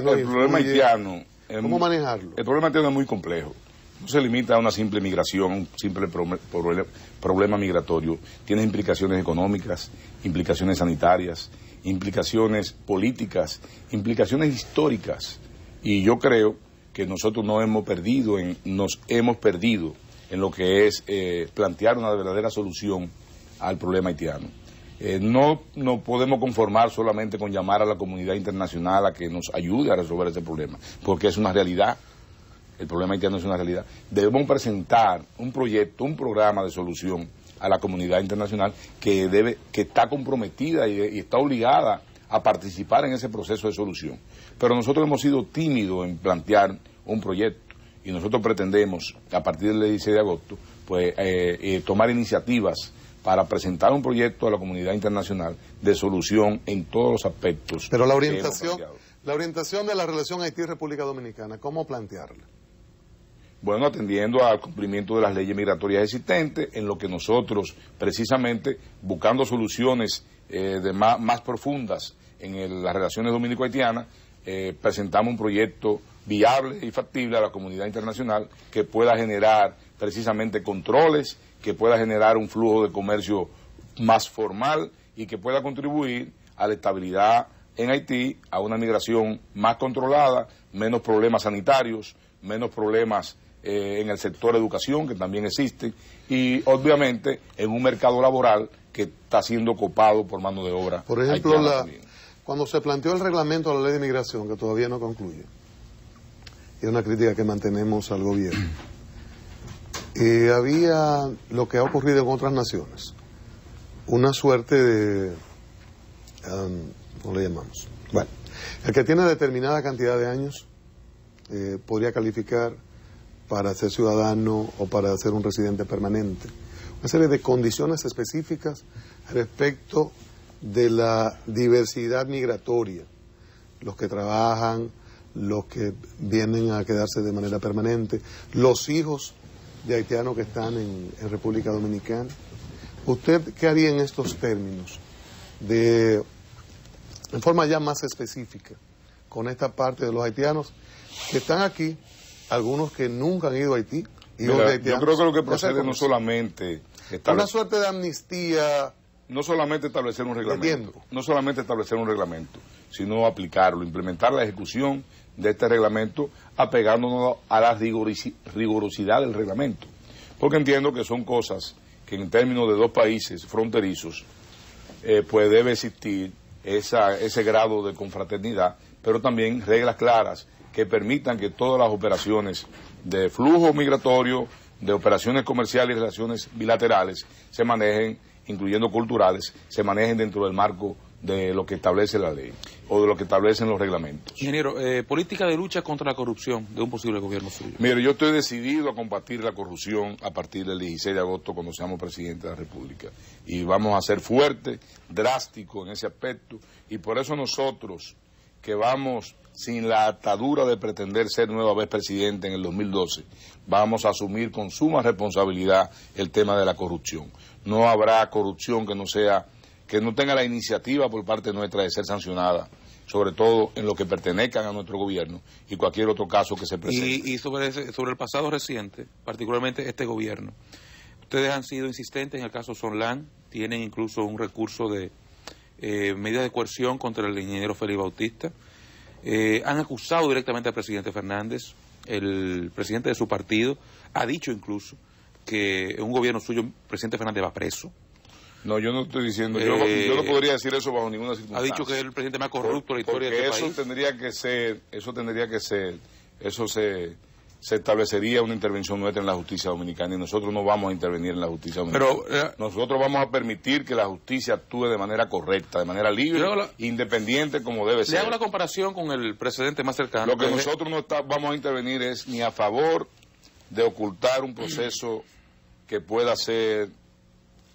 haitiano... ¿Cómo manejarlo? El problema haitiano es muy complejo. No se limita a una simple migración, un simple problema migratorio. Tiene implicaciones económicas, implicaciones sanitarias, implicaciones políticas, implicaciones históricas. Y yo creo que nosotros nos hemos perdido en lo que es plantear una verdadera solución al problema haitiano. No podemos conformar solamente con llamar a la comunidad internacional a que nos ayude a resolver ese problema, porque es una realidad. El problema haitiano es una realidad. Debemos presentar un proyecto, un programa de solución a la comunidad internacional que está comprometida y está obligada a participar en ese proceso de solución. Pero nosotros hemos sido tímidos en plantear un proyecto y nosotros pretendemos, a partir del 16 de agosto, pues tomar iniciativas para presentar un proyecto a la comunidad internacional de solución en todos los aspectos. Pero la orientación de la relación Haití-República Dominicana, ¿cómo plantearla? Bueno, atendiendo al cumplimiento de las leyes migratorias existentes, en lo que nosotros, precisamente, buscando soluciones más profundas en las relaciones dominico-haitianas, presentamos un proyecto viable y factible a la comunidad internacional que pueda generar precisamente controles, que pueda generar un flujo de comercio más formal y que pueda contribuir a la estabilidad en Haití, a una migración más controlada, menos problemas sanitarios, menos problemas en el sector educación, que también existe, y obviamente en un mercado laboral que está siendo copado por mano de obra. Por ejemplo, cuando se planteó el reglamento de la ley de inmigración, que todavía no concluye, y es una crítica que mantenemos al gobierno, había lo que ha ocurrido en otras naciones, una suerte de, ¿cómo le llamamos? Bueno, el que tiene determinada cantidad de años podría calificar para ser ciudadano o para ser un residente permanente. Una serie de condiciones específicas respecto de la diversidad migratoria, los que trabajan, los que vienen a quedarse de manera permanente, los hijos de haitianos que están en República Dominicana. ¿Usted qué haría en estos términos, en forma ya más específica, con esta parte de los haitianos que están aquí, algunos que nunca han ido a Haití? Mira, yo creo que lo que procede no solamente... Una suerte de amnistía... No solamente establecer un reglamento, sino aplicarlo, implementar la ejecución de este reglamento apegándonos a la rigurosidad del reglamento. Porque entiendo que son cosas que en términos de dos países fronterizos pues debe existir ese grado de confraternidad, pero también reglas claras que permitan que todas las operaciones de flujo migratorio, de operaciones comerciales y relaciones bilaterales se manejen, incluyendo culturales, se manejen dentro del marco de lo que establece la ley o de lo que establecen los reglamentos. Ingeniero, política de lucha contra la corrupción de un posible gobierno suyo. Mire, yo estoy decidido a combatir la corrupción a partir del 16 de agosto cuando seamos presidente de la República. Y vamos a ser fuertes, drásticos en ese aspecto. Y por eso nosotros, que vamos sin la atadura de pretender ser nueva vez presidente en el 2012, vamos a asumir con suma responsabilidad el tema de la corrupción. No habrá corrupción que no tenga la iniciativa por parte nuestra de ser sancionada, sobre todo en lo que pertenezcan a nuestro gobierno y cualquier otro caso que se presente. Y sobre el pasado reciente, particularmente este gobierno, ustedes han sido insistentes en el caso Sonlán, tienen incluso un recurso de medida de coerción contra el ingeniero Félix Bautista, han acusado directamente al presidente Fernández, el presidente de su partido ha dicho incluso que en un gobierno suyo el presidente Fernández va preso. No, yo no estoy diciendo, yo no podría decir eso bajo ninguna circunstancia. Ha dicho que es el presidente más corrupto de la historia de este país. Eso se establecería una intervención nuestra en la justicia dominicana y nosotros no vamos a intervenir en la justicia dominicana. Pero nosotros vamos a permitir que la justicia actúe de manera correcta, de manera libre, independiente como debe ser. Le hago la comparación con el precedente más cercano. Lo que nosotros no vamos a intervenir es ni a favor de ocultar un proceso que pueda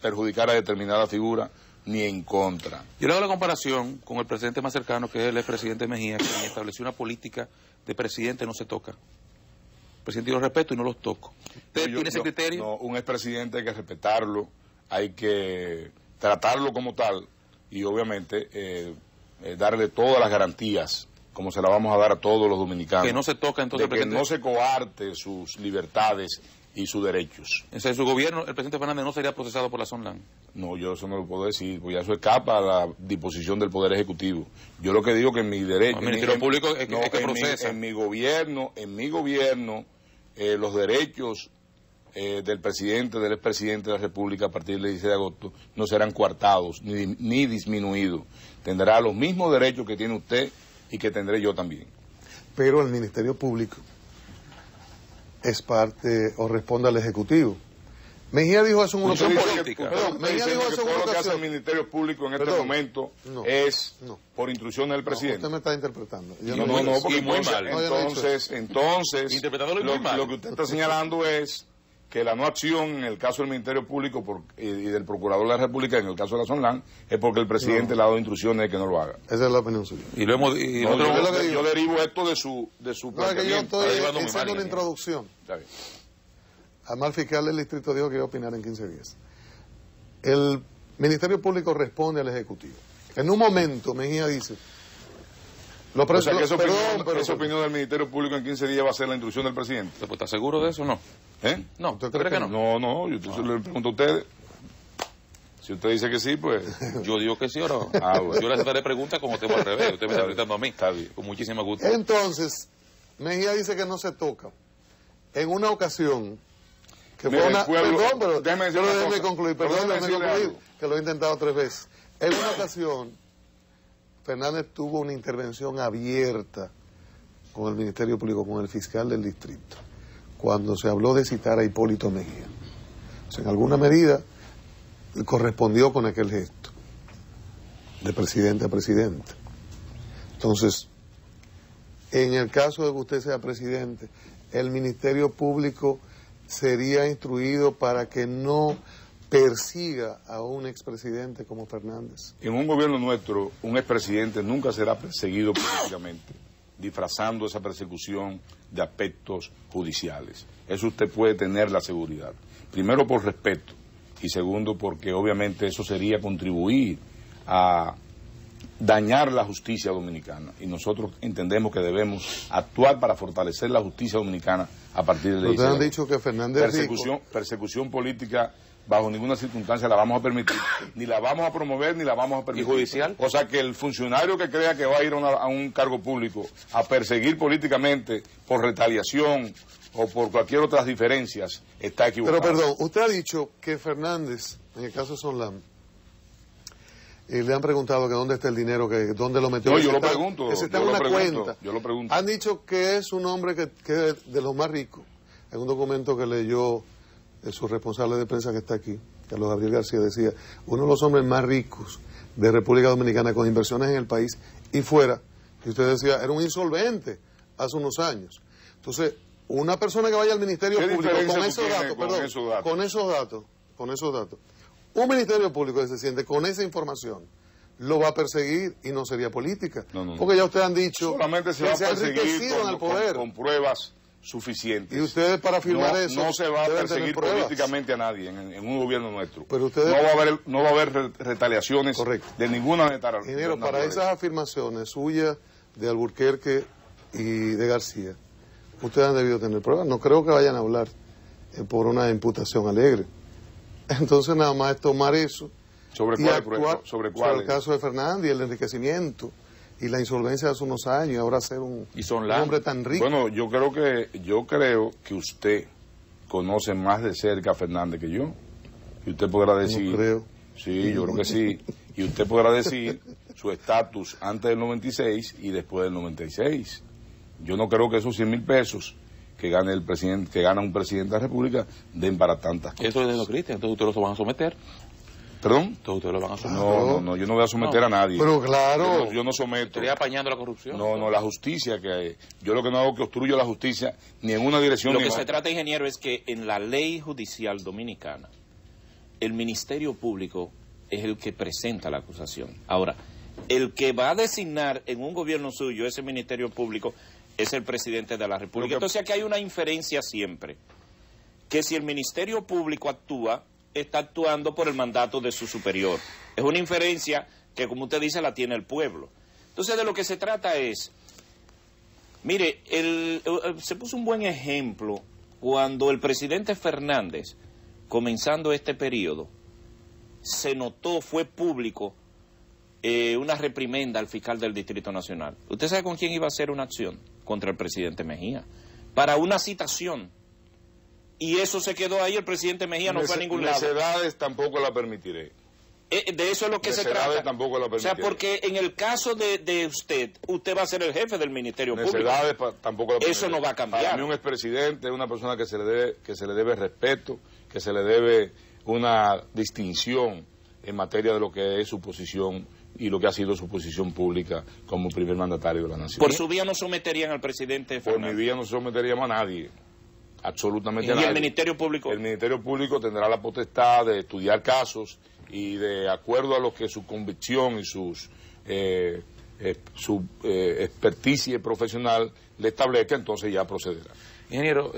perjudicar a determinada figura, ni en contra. Yo le hago la comparación con el presidente más cercano, que es el expresidente Mejía, quien estableció una política de presidente no se toca. Presidente, yo los respeto y no los toco. ¿Usted tiene ese criterio? No, un expresidente hay que respetarlo, hay que tratarlo como tal y obviamente darle todas las garantías, como se las vamos a dar a todos los dominicanos. Que no se toca entonces de que no se coarte sus libertades y sus derechos. En su gobierno, el presidente Fernández no sería procesado por la Sonlán. No, yo eso no lo puedo decir, porque ya eso escapa a la disposición del Poder Ejecutivo. Yo lo que digo que en mi derecho... El Ministerio Público es que procesa. En mi gobierno, los derechos del presidente, del expresidente de la República a partir del 16 de agosto no serán coartados ni disminuidos. Tendrá los mismos derechos que tiene usted y que tendré yo también. Pero el Ministerio Público es parte o responde al Ejecutivo. Mejía dijo eso en una ocasión. Mejía dijo eso en una ocasión. Lo que hace el Ministerio Público en este momento es por instrucciones del presidente. Usted me está interpretando. No, porque muy mal. Entonces, lo que usted está señalando es que la no acción en el caso del Ministerio Público y del Procurador de la República, en el caso de la Sonlán, es porque el presidente le ha dado instrucciones de que no lo haga. Esa es la opinión suya. Yo derivo esto de su planteamiento. Yo estoy haciendo una introducción. Está bien. Además, el fiscal del distrito dijo que iba a opinar en 15 días. El Ministerio Público responde al Ejecutivo. En un momento, Mejía dice... esa opinión del Ministerio Público en 15 días va a ser la instrucción del presidente. ¿Está seguro de eso o no? No, ¿Usted cree que no? No, yo le pregunto a ustedes. Si usted dice que sí, pues... Yo digo que sí o no. Bueno. Yo le haré preguntas como usted va al revés. Usted me está preguntando a mí. Está bien. Con muchísimo gusto. Entonces, Mejía dice que no se toca. en una ocasión, que Mire, fue una... pueblo, perdón, pero déjeme decir una déjeme cosa. concluir, Pero perdón, déjeme déjeme decirle concluir, algo. que lo he intentado 3 veces. En una ocasión, Fernández tuvo una intervención abierta con el Ministerio Público, con el fiscal del distrito, cuando se habló de citar a Hipólito Mejía. O sea, en alguna medida correspondió con aquel gesto, de presidente a presidente. Entonces, en el caso de que usted sea presidente, el Ministerio Público sería instruido para que no persiga a un expresidente como Fernández. En un gobierno nuestro, un expresidente nunca será perseguido políticamente, disfrazando esa persecución de aspectos judiciales. Eso usted puede tener la seguridad. Primero por respeto y segundo porque obviamente eso sería contribuir a dañar la justicia dominicana. Y nosotros entendemos que debemos actuar para fortalecer la justicia dominicana a partir de Ustedes han dicho que Fernández persecución política bajo ninguna circunstancia la vamos a permitir, ni la vamos a promover, ni la vamos a permitir. ¿Y judicial? O sea que el funcionario que crea que va a ir a un cargo público a perseguir políticamente por retaliación o por cualquier otras diferencias está equivocado. Pero perdón, usted ha dicho que Fernández, en el caso de Sonlam, le han preguntado que dónde está el dinero, que dónde lo metió. No, yo lo pregunto. Que se está en una cuenta. Yo lo pregunto. Han dicho que es un hombre que es de los más ricos. En un documento que leyó su responsable de prensa que está aquí, Carlos Gabriel García, decía, uno de los hombres más ricos de República Dominicana con inversiones en el país y fuera, y usted decía, era un insolvente hace unos años. Entonces, una persona que vaya al Ministerio Público con esos datos, un Ministerio Público que se siente con esa información lo va a perseguir y no sería política. No. Porque ya ustedes han dicho solamente se que va a se ha perseguir enriquecido en el poder. con pruebas suficientes. Y ustedes para firmar eso no se va a deben tener perseguir pruebas. políticamente a nadie en un gobierno nuestro. Pero ustedes... no va a haber retaliaciones. Correcto. De ninguna Ingeniero, para esas afirmaciones suyas de Alburquerque y de García, ustedes han debido tener pruebas. No creo que vayan a hablar por una imputación alegre. Entonces nada más es tomar eso ¿Sobre y cuál actuar sobre el caso de Fernández y el enriquecimiento y la insolvencia de hace unos años y ahora ser un hombre tan rico. Bueno, yo creo que usted conoce más de cerca a Fernández que yo. Y usted podrá decir... No creo. Sí, yo creo que sí. Y usted podrá decir su estatus antes del 96 y después del 96. Yo no creo que esos 100,000 pesos que gane el presidente, que gana un presidente de la República, den para tantas cosas. Eso es de los Cristian, entonces ustedes lo van a someter. ¿Perdón? Entonces ustedes lo van a someter. No, yo no voy a someter a nadie. Pero claro. Yo no someto. Estaría apañando la corrupción. No, la justicia que yo lo que no hago es que obstruyo la justicia ni en una dirección Lo ni que en se otra. trata, ingeniero, es que en la ley judicial dominicana, el Ministerio Público es el que presenta la acusación. Ahora, el que va a designar en un gobierno suyo ese Ministerio Público es el presidente de la República. Entonces aquí hay una inferencia siempre, que si el Ministerio Público actúa, está actuando por el mandato de su superior. Es una inferencia que, como usted dice, la tiene el pueblo. Entonces de lo que se trata es, mire, se puso un buen ejemplo cuando el presidente Fernández, comenzando este periodo, se notó, fue público, una reprimenda al fiscal del Distrito Nacional. ¿Usted sabe con quién iba a hacer una acción? Contra el presidente Mejía, para una citación. Y eso se quedó ahí, el presidente Mejía no fue a ningún lado. Necedades tampoco la permitiré. De eso es lo que se trata. Tampoco la o sea, porque en el caso de usted va a ser el jefe del Ministerio Público. Necedades tampoco la permitiré. Eso no va a cambiar. Para mí un expresidente es una persona que se le debe respeto, que se le debe una distinción en materia de lo que es su posición y lo que ha sido su posición pública como primer mandatario de la nación. Por su vía no someterían al presidente Fernández. Por mi vía no someteríamos a nadie, absolutamente a nadie. ¿Y el Ministerio Público? El Ministerio Público tendrá la potestad de estudiar casos y de acuerdo a lo que su convicción y su experticia profesional le establezca, entonces ya procederá. Ingeniero,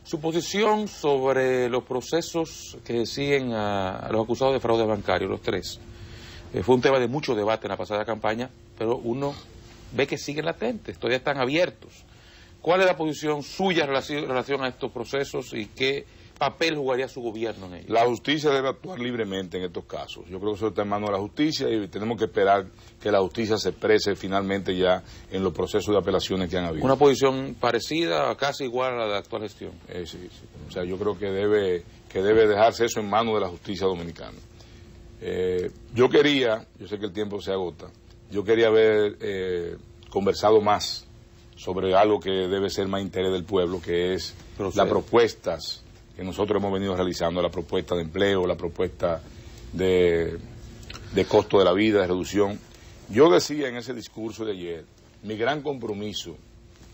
su posición sobre los procesos que siguen a los acusados de fraude bancario, los tres. Fue un tema de mucho debate en la pasada campaña, pero uno ve que siguen latentes, todavía están abiertos. ¿Cuál es la posición suya en relación a estos procesos y qué papel jugaría su gobierno en ello? La justicia debe actuar libremente en estos casos. Yo creo que eso está en manos de la justicia y tenemos que esperar que la justicia se exprese finalmente ya en los procesos de apelaciones que han habido. Una posición parecida, casi igual a la de la actual gestión. Sí. O sea, yo creo que debe dejarse eso en manos de la justicia dominicana. Yo sé que el tiempo se agota, yo quería haber conversado más sobre algo que debe ser más interés del pueblo, que es las propuestas que nosotros hemos venido realizando, la propuesta de empleo, la propuesta de costo de la vida, de reducción. Yo decía en ese discurso de ayer, mi gran compromiso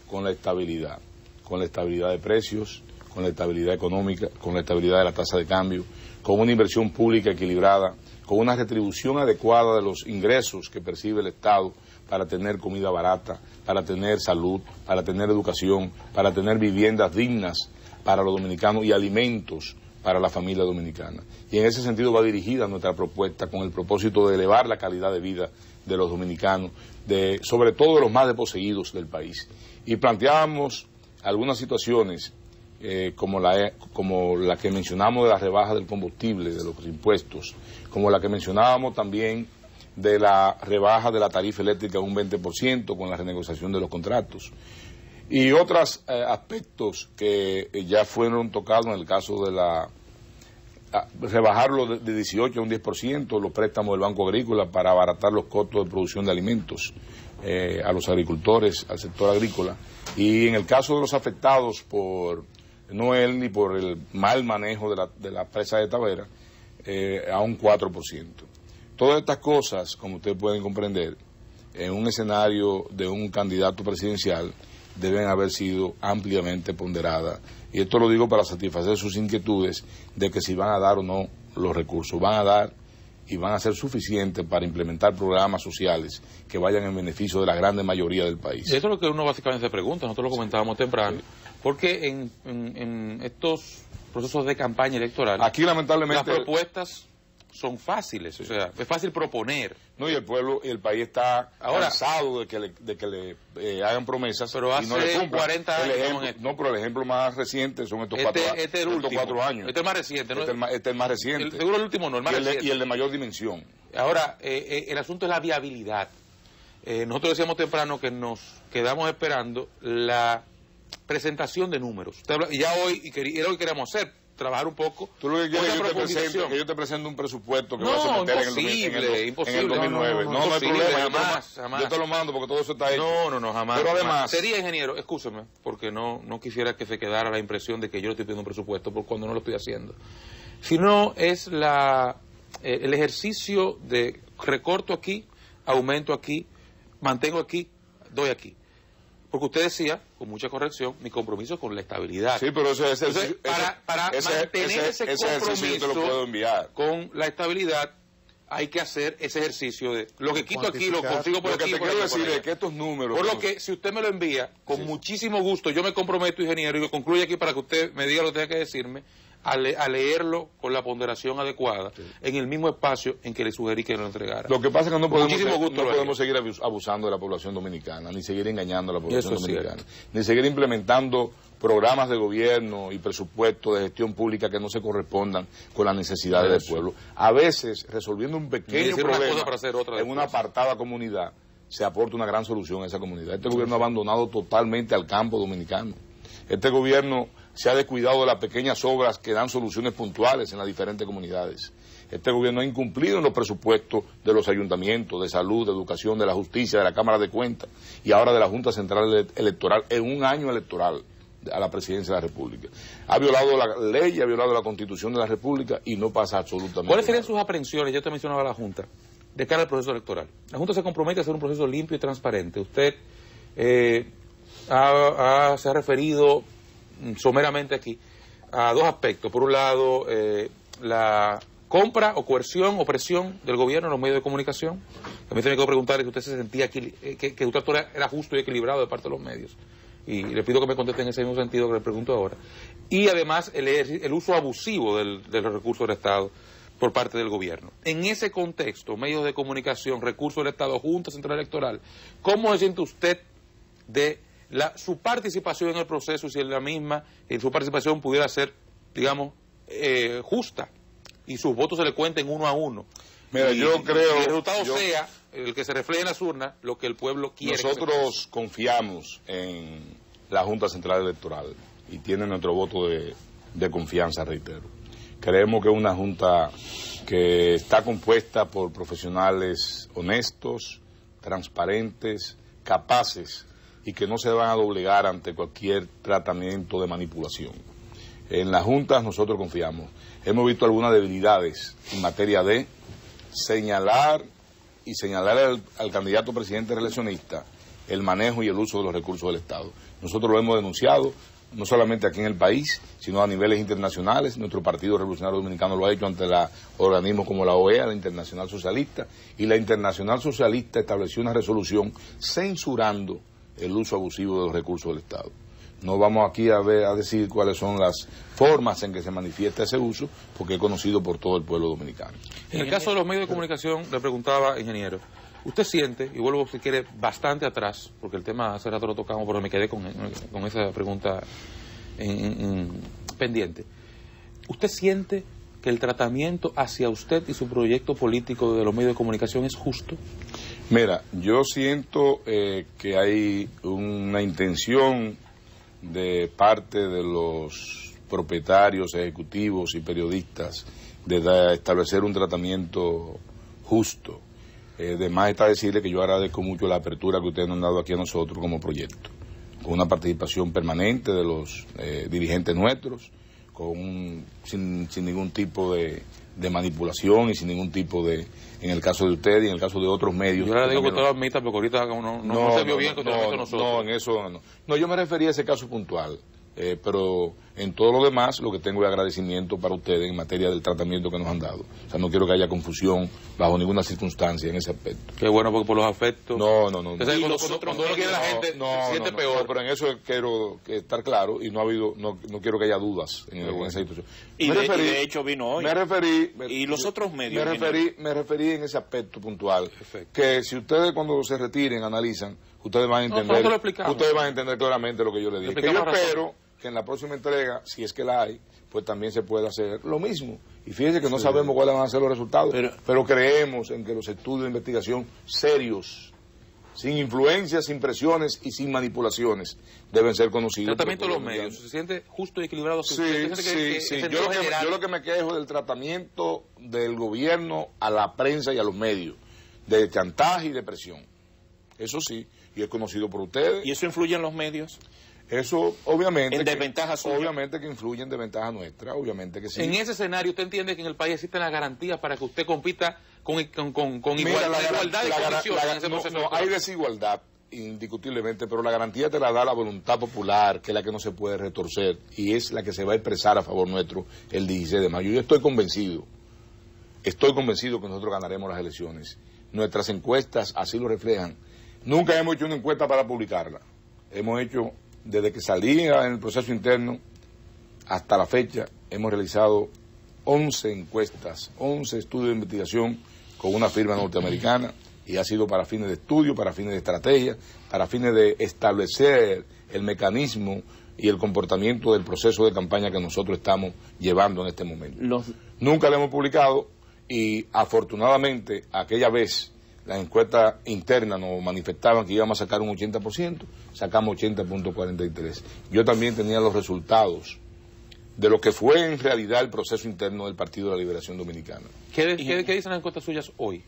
con la estabilidad de precios, con la estabilidad económica, con la estabilidad de la tasa de cambio, con una inversión pública equilibrada, con una retribución adecuada de los ingresos que percibe el Estado para tener comida barata, para tener salud, para tener educación, para tener viviendas dignas para los dominicanos y alimentos para la familia dominicana. Y en ese sentido va dirigida nuestra propuesta con el propósito de elevar la calidad de vida de los dominicanos, sobre todo de los más desposeídos del país. Y planteábamos algunas situaciones como la que mencionamos de la rebaja del combustible, de los impuestos, como la que mencionábamos también de la rebaja de la tarifa eléctrica un 20% con la renegociación de los contratos. Y otros aspectos que ya fueron tocados en el caso de rebajarlo de 18 a un 10%, los préstamos del Banco Agrícola para abaratar los costos de producción de alimentos a los agricultores, al sector agrícola. Y en el caso de los afectados por Noel ni por el mal manejo de la presa de Tavera, a un 4%. Todas estas cosas, como ustedes pueden comprender, en un escenario de un candidato presidencial, deben haber sido ampliamente ponderadas. Y esto lo digo para satisfacer sus inquietudes de que si van a dar o no los recursos. Van a dar y van a ser suficientes para implementar programas sociales que vayan en beneficio de la grande mayoría del país. Y eso es lo que uno básicamente se pregunta, nosotros lo comentábamos temprano, porque en estos procesos de campaña electoral, aquí lamentablemente las propuestas son fáciles, o sea, es fácil proponer. No, y el pueblo y el país está cansado de que le hagan promesas pero y no le cumplan. 40 años. No, pero el ejemplo más reciente son estos 4 años. Este es más reciente, ¿no? Este es el más reciente. Seguro el último no, el más reciente. Y el de mayor dimensión. Ahora, el asunto es la viabilidad. Nosotros decíamos temprano que nos quedamos esperando la presentación de números. Y ya hoy, y era lo que queríamos hacer, trabajar un poco. Tú lo que quieres que yo te presente un presupuesto que va a someter en el 2009. No hay problema, jamás. Yo te lo mando porque todo eso está hecho. No, jamás. Pero además... Sería, ingeniero, escúcheme, porque no quisiera que se quedara la impresión de que yo le estoy pidiendo un presupuesto por cuando no lo estoy haciendo. Sino es el ejercicio de recorto aquí, aumento aquí, mantengo aquí, doy aquí. Porque usted decía, con mucha corrección, mi compromiso con la estabilidad. Sí, pero para mantener ese compromiso yo te lo puedo enviar. Con la estabilidad, hay que hacer ese ejercicio de lo que quito aquí, lo consigo por aquí. Lo que te quiero decir es que estos números... Por lo que, si usted me lo envía, con muchísimo gusto, yo me comprometo, ingeniero, y lo concluyo aquí para que usted me diga lo que tenga que decirme, a leerlo con la ponderación adecuada, en el mismo espacio en que le sugerí que lo entregara. Lo que pasa es que no podemos seguir abusando de la población dominicana, ni seguir engañando a la población dominicana, ni seguir implementando programas de gobierno y presupuestos de gestión pública que no se correspondan con las necesidades del pueblo. A veces, resolviendo un pequeño problema en una apartada comunidad, se aporta una gran solución a esa comunidad. Este gobierno ha abandonado totalmente al campo dominicano. Este gobierno se ha descuidado de las pequeñas obras que dan soluciones puntuales en las diferentes comunidades. Este gobierno ha incumplido en los presupuestos de los ayuntamientos, de salud, de educación, de la justicia, de la Cámara de Cuentas y ahora de la Junta Central Electoral en un año electoral a la presidencia de la República. Ha violado la ley, ha violado la Constitución de la República y no pasa absolutamente nada. ¿Cuáles serían sus aprensiones? Yo te mencionaba la Junta, de cara al proceso electoral. La Junta se compromete a hacer un proceso limpio y transparente. Usted se ha referido someramente aquí a dos aspectos. Por un lado, la compra o coerción o presión del gobierno en los medios de comunicación. También tengo que preguntarle si usted se sentía que usted era justo y equilibrado de parte de los medios. Y le pido que me conteste en ese mismo sentido que le pregunto ahora. Y además el uso abusivo de los recursos del Estado por parte del gobierno. En ese contexto, medios de comunicación, recursos del Estado, Junta Central Electoral, ¿cómo se siente usted de su participación en el proceso, si en su participación pudiera ser digamos, justa, y sus votos se le cuenten uno a uno. Mira, yo creo... Y el resultado sea el que se refleje en las urnas, lo que el pueblo quiere. Nosotros confiamos en la Junta Central Electoral y tiene nuestro voto de confianza, reitero. Creemos que es una junta que está compuesta por profesionales honestos, transparentes, capaces y que no se van a doblegar ante cualquier tratamiento de manipulación. En las juntas nosotros confiamos. Hemos visto algunas debilidades en materia de señalar al candidato presidente reeleccionista el manejo y el uso de los recursos del Estado. Nosotros lo hemos denunciado, no solamente aquí en el país, sino a niveles internacionales. Nuestro Partido Revolucionario Dominicano lo ha hecho ante organismos como la OEA, la Internacional Socialista, y la Internacional Socialista estableció una resolución censurando el uso abusivo de los recursos del Estado. No vamos aquí a decir cuáles son las formas en que se manifiesta ese uso, porque es conocido por todo el pueblo dominicano. En el caso de los medios de comunicación, le preguntaba, ingeniero, usted siente, y vuelvo si quiere bastante atrás, porque el tema hace rato lo tocamos, pero me quedé con esa pregunta pendiente. ¿Usted siente que el tratamiento hacia usted y su proyecto político de los medios de comunicación es justo? Mira, yo siento que hay una intención de parte de los propietarios, ejecutivos y periodistas de establecer un tratamiento justo. De más está decirle que yo agradezco mucho la apertura que ustedes nos han dado aquí a nosotros como proyecto, con una participación permanente de los dirigentes nuestros, sin ningún tipo de manipulación y sin ningún tipo de, en el caso de ustedes y en el caso de otros medios. Yo le digo que usted lo admita, porque ahorita no se vio bien que usted lo admita nosotros. No, en eso no. No, yo me refería a ese caso puntual. Pero en todo lo demás lo que tengo es agradecimiento para ustedes en materia del tratamiento que nos han dado. O sea, no quiero que haya confusión bajo ninguna circunstancia en ese aspecto. Qué bueno, porque por los afectos... No. Cuando uno quiere la gente se siente peor. No, pero en eso quiero estar claro y no quiero que haya dudas en esa situación. Y de hecho vino hoy. Y los otros medios. Me referí en ese aspecto puntual. Perfecto. Que si ustedes cuando se retiren analizan, ustedes van a entender claramente lo que yo les dije. Que yo espero que en la próxima entrega, si es que la hay, pues también se puede hacer lo mismo. Y fíjense que no sabemos cuáles van a ser los resultados, pero creemos en que los estudios de investigación serios, sin influencias, sin presiones y sin manipulaciones, deben ser conocidos. El tratamiento de los medios, ¿se siente justo y equilibrado? Sí. Yo lo que me quejo del tratamiento del gobierno a la prensa y a los medios, de chantaje y de presión. Eso sí, y es conocido por ustedes. ¿Y eso influye en los medios? Eso, obviamente. ¿En desventaja suya? Obviamente que influye en desventaja nuestra, obviamente que sí. En ese escenario, ¿usted entiende que en el país existen las garantías para que usted compita con igualdad de condiciones en ese proceso? No, hay desigualdad, indiscutiblemente, pero la garantía te la da la voluntad popular, que es la que no se puede retorcer, y es la que se va a expresar a favor nuestro el 16 de mayo. Yo estoy convencido que nosotros ganaremos las elecciones. Nuestras encuestas así lo reflejan. Nunca hemos hecho una encuesta para publicarla. Hemos hecho... Desde que salía en el proceso interno hasta la fecha, hemos realizado 11 encuestas, 11 estudios de investigación con una firma norteamericana, y ha sido para fines de estudio, para fines de estrategia, para fines de establecer el mecanismo y el comportamiento del proceso de campaña que nosotros estamos llevando en este momento. Nunca lo hemos publicado y afortunadamente aquella vez las encuestas internas nos manifestaban que íbamos a sacar un 80%, sacamos 80.43. Yo también tenía los resultados de lo que fue en realidad el proceso interno del Partido de la Liberación Dominicana. ¿Qué dicen las encuestas suyas hoy?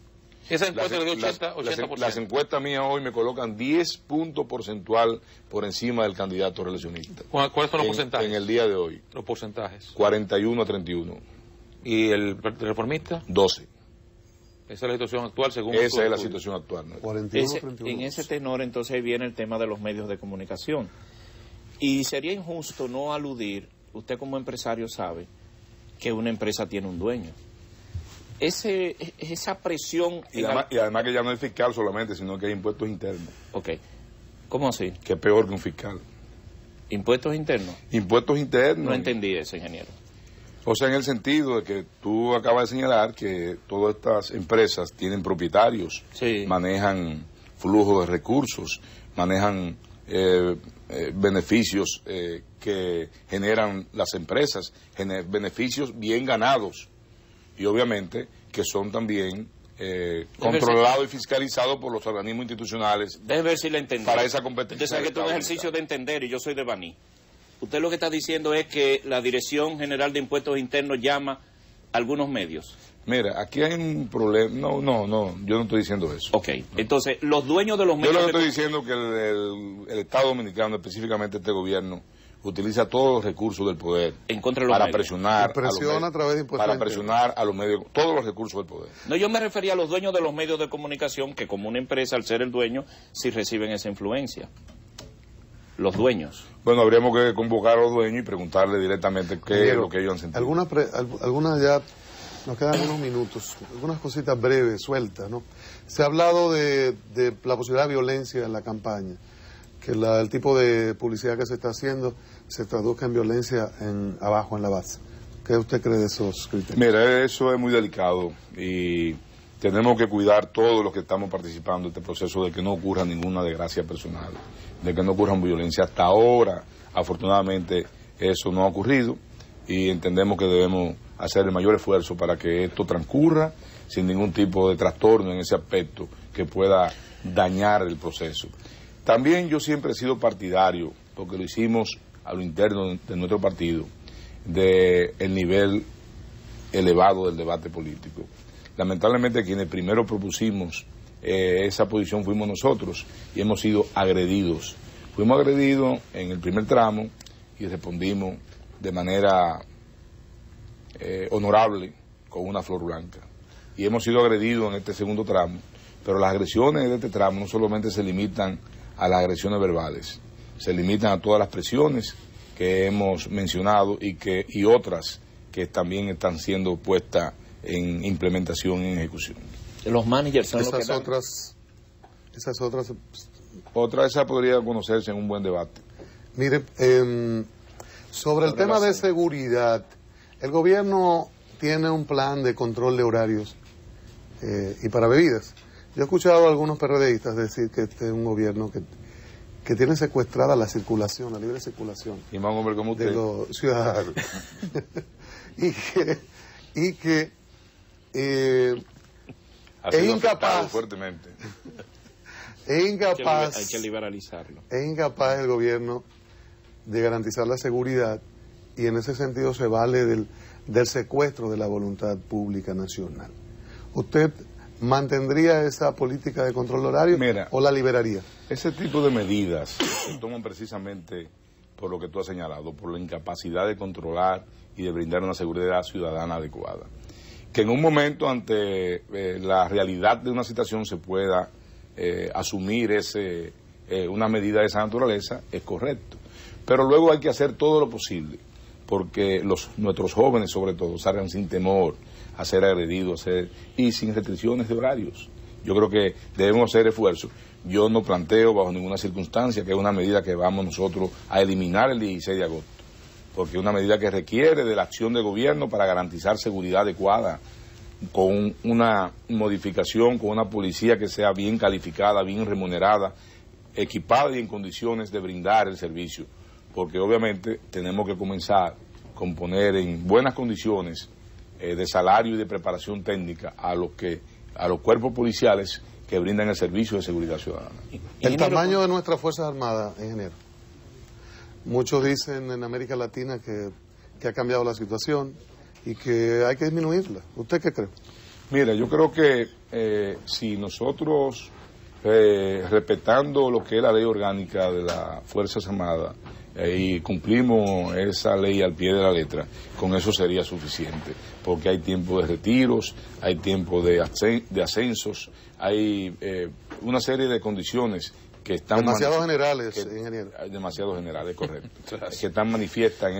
Esa encuesta le dio 80%. Las encuestas mías hoy me colocan 10 puntos porcentual por encima del candidato reeleccionista. ¿Cuáles son los porcentajes? En el día de hoy. Los porcentajes. 41-31. ¿Y el reformista? 12. Esa es la situación actual, según... Esa es la situación actual. 41-31. En ese tenor, entonces, ahí viene el tema de los medios de comunicación. Y sería injusto no aludir, usted como empresario sabe, que una empresa tiene un dueño. Esa presión... Y además que ya no es fiscal solamente, sino que hay impuestos internos. Ok. ¿Cómo así? Que es peor que un fiscal. ¿Impuestos internos? Impuestos internos. No entendí eso, ingeniero. O sea, en el sentido de que tú acabas de señalar que todas estas empresas tienen propietarios, sí, manejan flujo de recursos, manejan beneficios que generan las empresas, beneficios bien ganados y obviamente que son también controlados y fiscalizados por los organismos institucionales. Déjeme ver si le entendí. Para esa competencia. Usted sabe que esto es un ejercicio de entender y yo soy de Baní. Usted lo que está diciendo es que la Dirección General de Impuestos Internos llama a algunos medios. Mira, aquí hay un problema. No, yo no estoy diciendo eso. Ok, entonces, los dueños de los medios... Yo lo que estoy diciendo es que el Estado Dominicano, específicamente este gobierno, utiliza todos los recursos del poder en contra de los para medios. presionar a través de impuestos para presionar a los medios, todos los recursos del poder. No, yo me refería a los dueños de los medios de comunicación, que como una empresa, al ser el dueño, sí reciben esa influencia. Los dueños. Bueno, habríamos que convocar a los dueños y preguntarle directamente qué es lo que ellos han sentido. Algunas ya, nos quedan unos minutos, algunas cositas breves, sueltas, ¿no? Se ha hablado de la posibilidad de violencia en la campaña, que el tipo de publicidad que se está haciendo se traduzca en violencia abajo en la base. ¿Qué usted cree de esos criterios? Mira, eso es muy delicado y tenemos que cuidar todos los que estamos participando en este proceso de que no ocurra ninguna desgracia personal, de que no ocurra violencia. Hasta ahora, afortunadamente, eso no ha ocurrido y entendemos que debemos hacer el mayor esfuerzo para que esto transcurra sin ningún tipo de trastorno en ese aspecto que pueda dañar el proceso. También yo siempre he sido partidario, porque lo hicimos a lo interno de nuestro partido, del nivel elevado del debate político. Lamentablemente quienes primero propusimos esa posición fuimos nosotros y hemos sido agredidos. Fuimos agredidos en el primer tramo y respondimos de manera honorable con una flor blanca. Y hemos sido agredidos en este segundo tramo, pero las agresiones de este tramo no solamente se limitan a las agresiones verbales, se limitan a todas las presiones que hemos mencionado y otras que también están siendo puestas en implementación y en ejecución. Los managers son los que dan. Esa podría conocerse en un buen debate. Mire, sobre el tema de seguridad, el gobierno tiene un plan de control de horarios y para bebidas. Yo he escuchado a algunos PRDistas decir que este es un gobierno que tiene secuestrada la circulación, la libre circulación. Y más un hombre como usted. De los ciudadanos. y que es incapaz. Fuertemente. Es incapaz. Hay que liberalizarlo. Es incapaz el gobierno de garantizar la seguridad y en ese sentido se vale del secuestro de la voluntad pública nacional. ¿Usted mantendría esa política de control horario o la liberaría? Ese tipo de medidas se toman precisamente por lo que tú has señalado, por la incapacidad de controlar y de brindar una seguridad ciudadana adecuada. Que en un momento ante la realidad de una situación se pueda asumir una medida de esa naturaleza, es correcto. Pero luego hay que hacer todo lo posible porque nuestros jóvenes sobre todo salgan sin temor a ser agredidos y sin restricciones de horarios. Yo creo que debemos hacer esfuerzos. Yo no planteo bajo ninguna circunstancia que es una medida que vamos nosotros a eliminar el 16 de agosto, porque es una medida que requiere de la acción del gobierno para garantizar seguridad adecuada, con una modificación, con una policía que sea bien calificada, bien remunerada, equipada y en condiciones de brindar el servicio, porque obviamente tenemos que comenzar con poner en buenas condiciones de salario y de preparación técnica a los cuerpos policiales que brindan el servicio de seguridad ciudadana. El tamaño de nuestras Fuerzas Armadas, ingeniero. Muchos dicen en América Latina que ha cambiado la situación y que hay que disminuirla. ¿Usted qué cree? Mira, yo creo que si nosotros, respetando lo que es la ley orgánica de las Fuerzas Armadas, y cumplimos esa ley al pie de la letra, con eso sería suficiente, porque hay tiempo de retiros, hay tiempo de ascensos, hay una serie de condiciones que están... Demasiado generales, ingeniero. Demasiado generales, correcto. Que están manifiestas en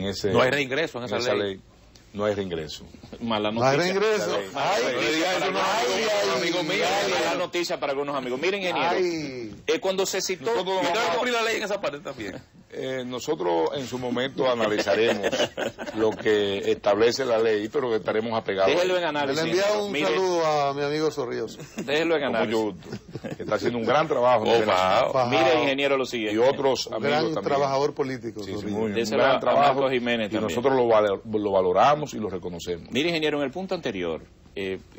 ese... No hay reingreso en esa ley. No hay reingreso. Mala noticia. No hay reingreso. Mala noticia para algunos amigos. Miren, ingeniero, cuando se citó... Yo tengo que cumplir la ley en esa parte también. Nosotros en su momento analizaremos lo que establece la ley, pero estaremos apegados. Déjelo en análisis. Le envía un saludo a mi amigo Sorrilloso. Déjelo en análisis. Mucho gusto. Que está haciendo un gran trabajo. Mire, ingeniero, lo siguiente. Y otros amigos Gran también. trabajador político. Sí, Sorrillo. un Déselo gran a trabajo. Marcos Jiménez y también. nosotros lo valoramos y lo reconocemos. Mire, ingeniero, en el punto anterior,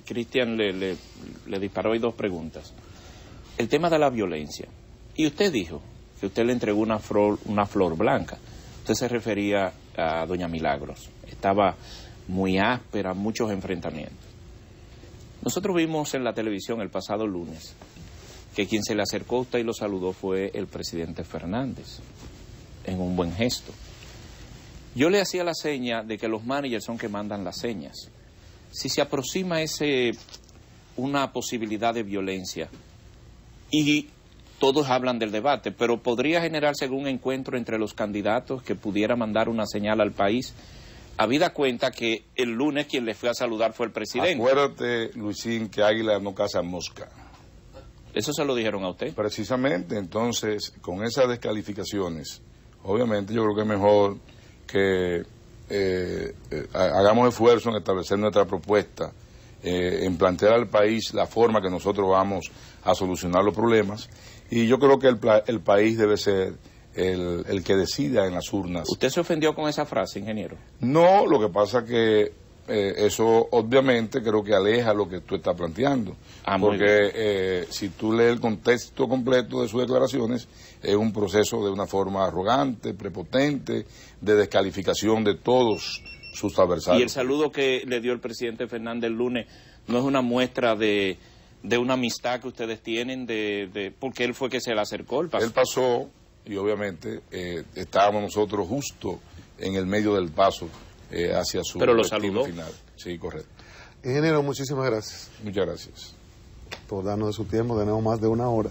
Cristian le disparó ahí dos preguntas. El tema de la violencia. Y usted dijo que usted le entregó una flor blanca. Usted se refería a doña Milagros. Estaba muy áspera, muchos enfrentamientos. Nosotros vimos en la televisión el pasado lunes que quien se le acercó a usted y lo saludó fue el presidente Fernández, en un buen gesto. Yo le hacía la seña de que los managers son que mandan las señas. Si se aproxima una posibilidad de violencia, y todos hablan del debate, pero podría generarse algún encuentro entre los candidatos que pudiera mandar una señal al país, habida cuenta que el lunes quien le fue a saludar fue el presidente. Acuérdate, Luisín, que águila no caza mosca. ¿Eso se lo dijeron a usted? Precisamente, entonces, con esas descalificaciones, obviamente yo creo que es mejor que hagamos esfuerzo en establecer nuestra propuesta, en plantear al país la forma que nosotros vamos a solucionar los problemas, y yo creo que el país debe ser el que decida en las urnas. ¿Usted se ofendió con esa frase, ingeniero? No, lo que pasa que eso obviamente creo que aleja lo que tú estás planteando, porque si tú lees el contexto completo de sus declaraciones, es un proceso de una forma arrogante, prepotente, de descalificación de todos sus adversarios. Y el saludo que le dio el presidente Fernández el lunes no es una muestra de una amistad que ustedes tienen, porque él fue que se le acercó. Él pasó y obviamente estábamos nosotros justo en el medio del paso hacia su destino final. Sí, correcto. Ingeniero, muchísimas gracias. Muchas gracias. Por darnos de su tiempo, tenemos más de una hora.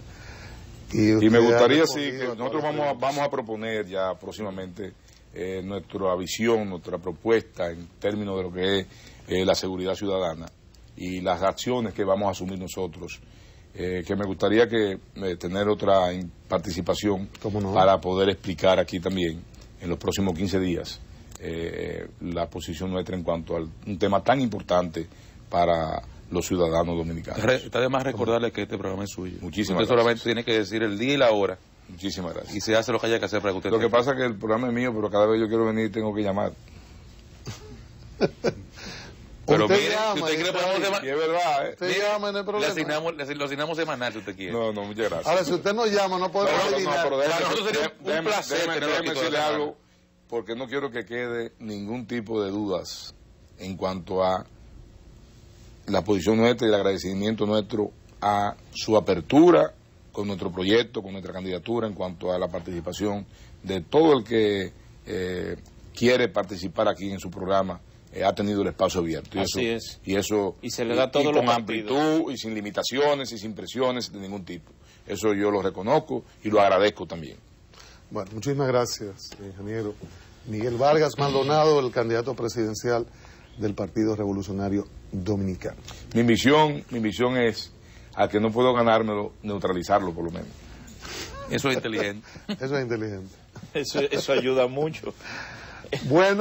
Y me gustaría, sí, que nosotros vamos a proponer ya próximamente nuestra visión, nuestra propuesta en términos de lo que es la seguridad ciudadana y las acciones que vamos a asumir nosotros, que me gustaría que tener otra participación para poder explicar aquí también en los próximos 15 días la posición nuestra en cuanto a un tema tan importante para los ciudadanos dominicanos. Está de más recordarle que este programa es suyo. Muchísimas usted gracias. solamente tiene que decir el día y la hora. Muchísimas gracias. Y se hace lo que haya que hacer para que usted Lo que pasa es que el programa es mío, pero cada vez yo quiero venir tengo que llamar. Pero mire, si usted quiere podemos semanal. Y es verdad, Usted llama, no hay problema. lo asignamos semanal si usted quiere. No, muchas gracias. Ahora, si usted nos llama, no podemos adivinar. pero Para nosotros sería un placer tenerlo aquí toda decirle la semana. algo, porque no quiero que quede ningún tipo de dudas en cuanto a la posición nuestra y el agradecimiento nuestro a su apertura con nuestro proyecto, con nuestra candidatura, en cuanto a la participación de todo el que quiere participar aquí en su programa. Ha tenido el espacio abierto. Y se le da todo con amplitud y sin limitaciones y sin presiones de ningún tipo. Eso yo lo reconozco y lo agradezco también. Bueno, muchísimas gracias, ingeniero Miguel Vargas Maldonado, el candidato presidencial del Partido Revolucionario Dominicano. Mi misión es, al que no puedo ganármelo, neutralizarlo por lo menos. Eso es inteligente. Eso es inteligente. Eso ayuda mucho. Bueno.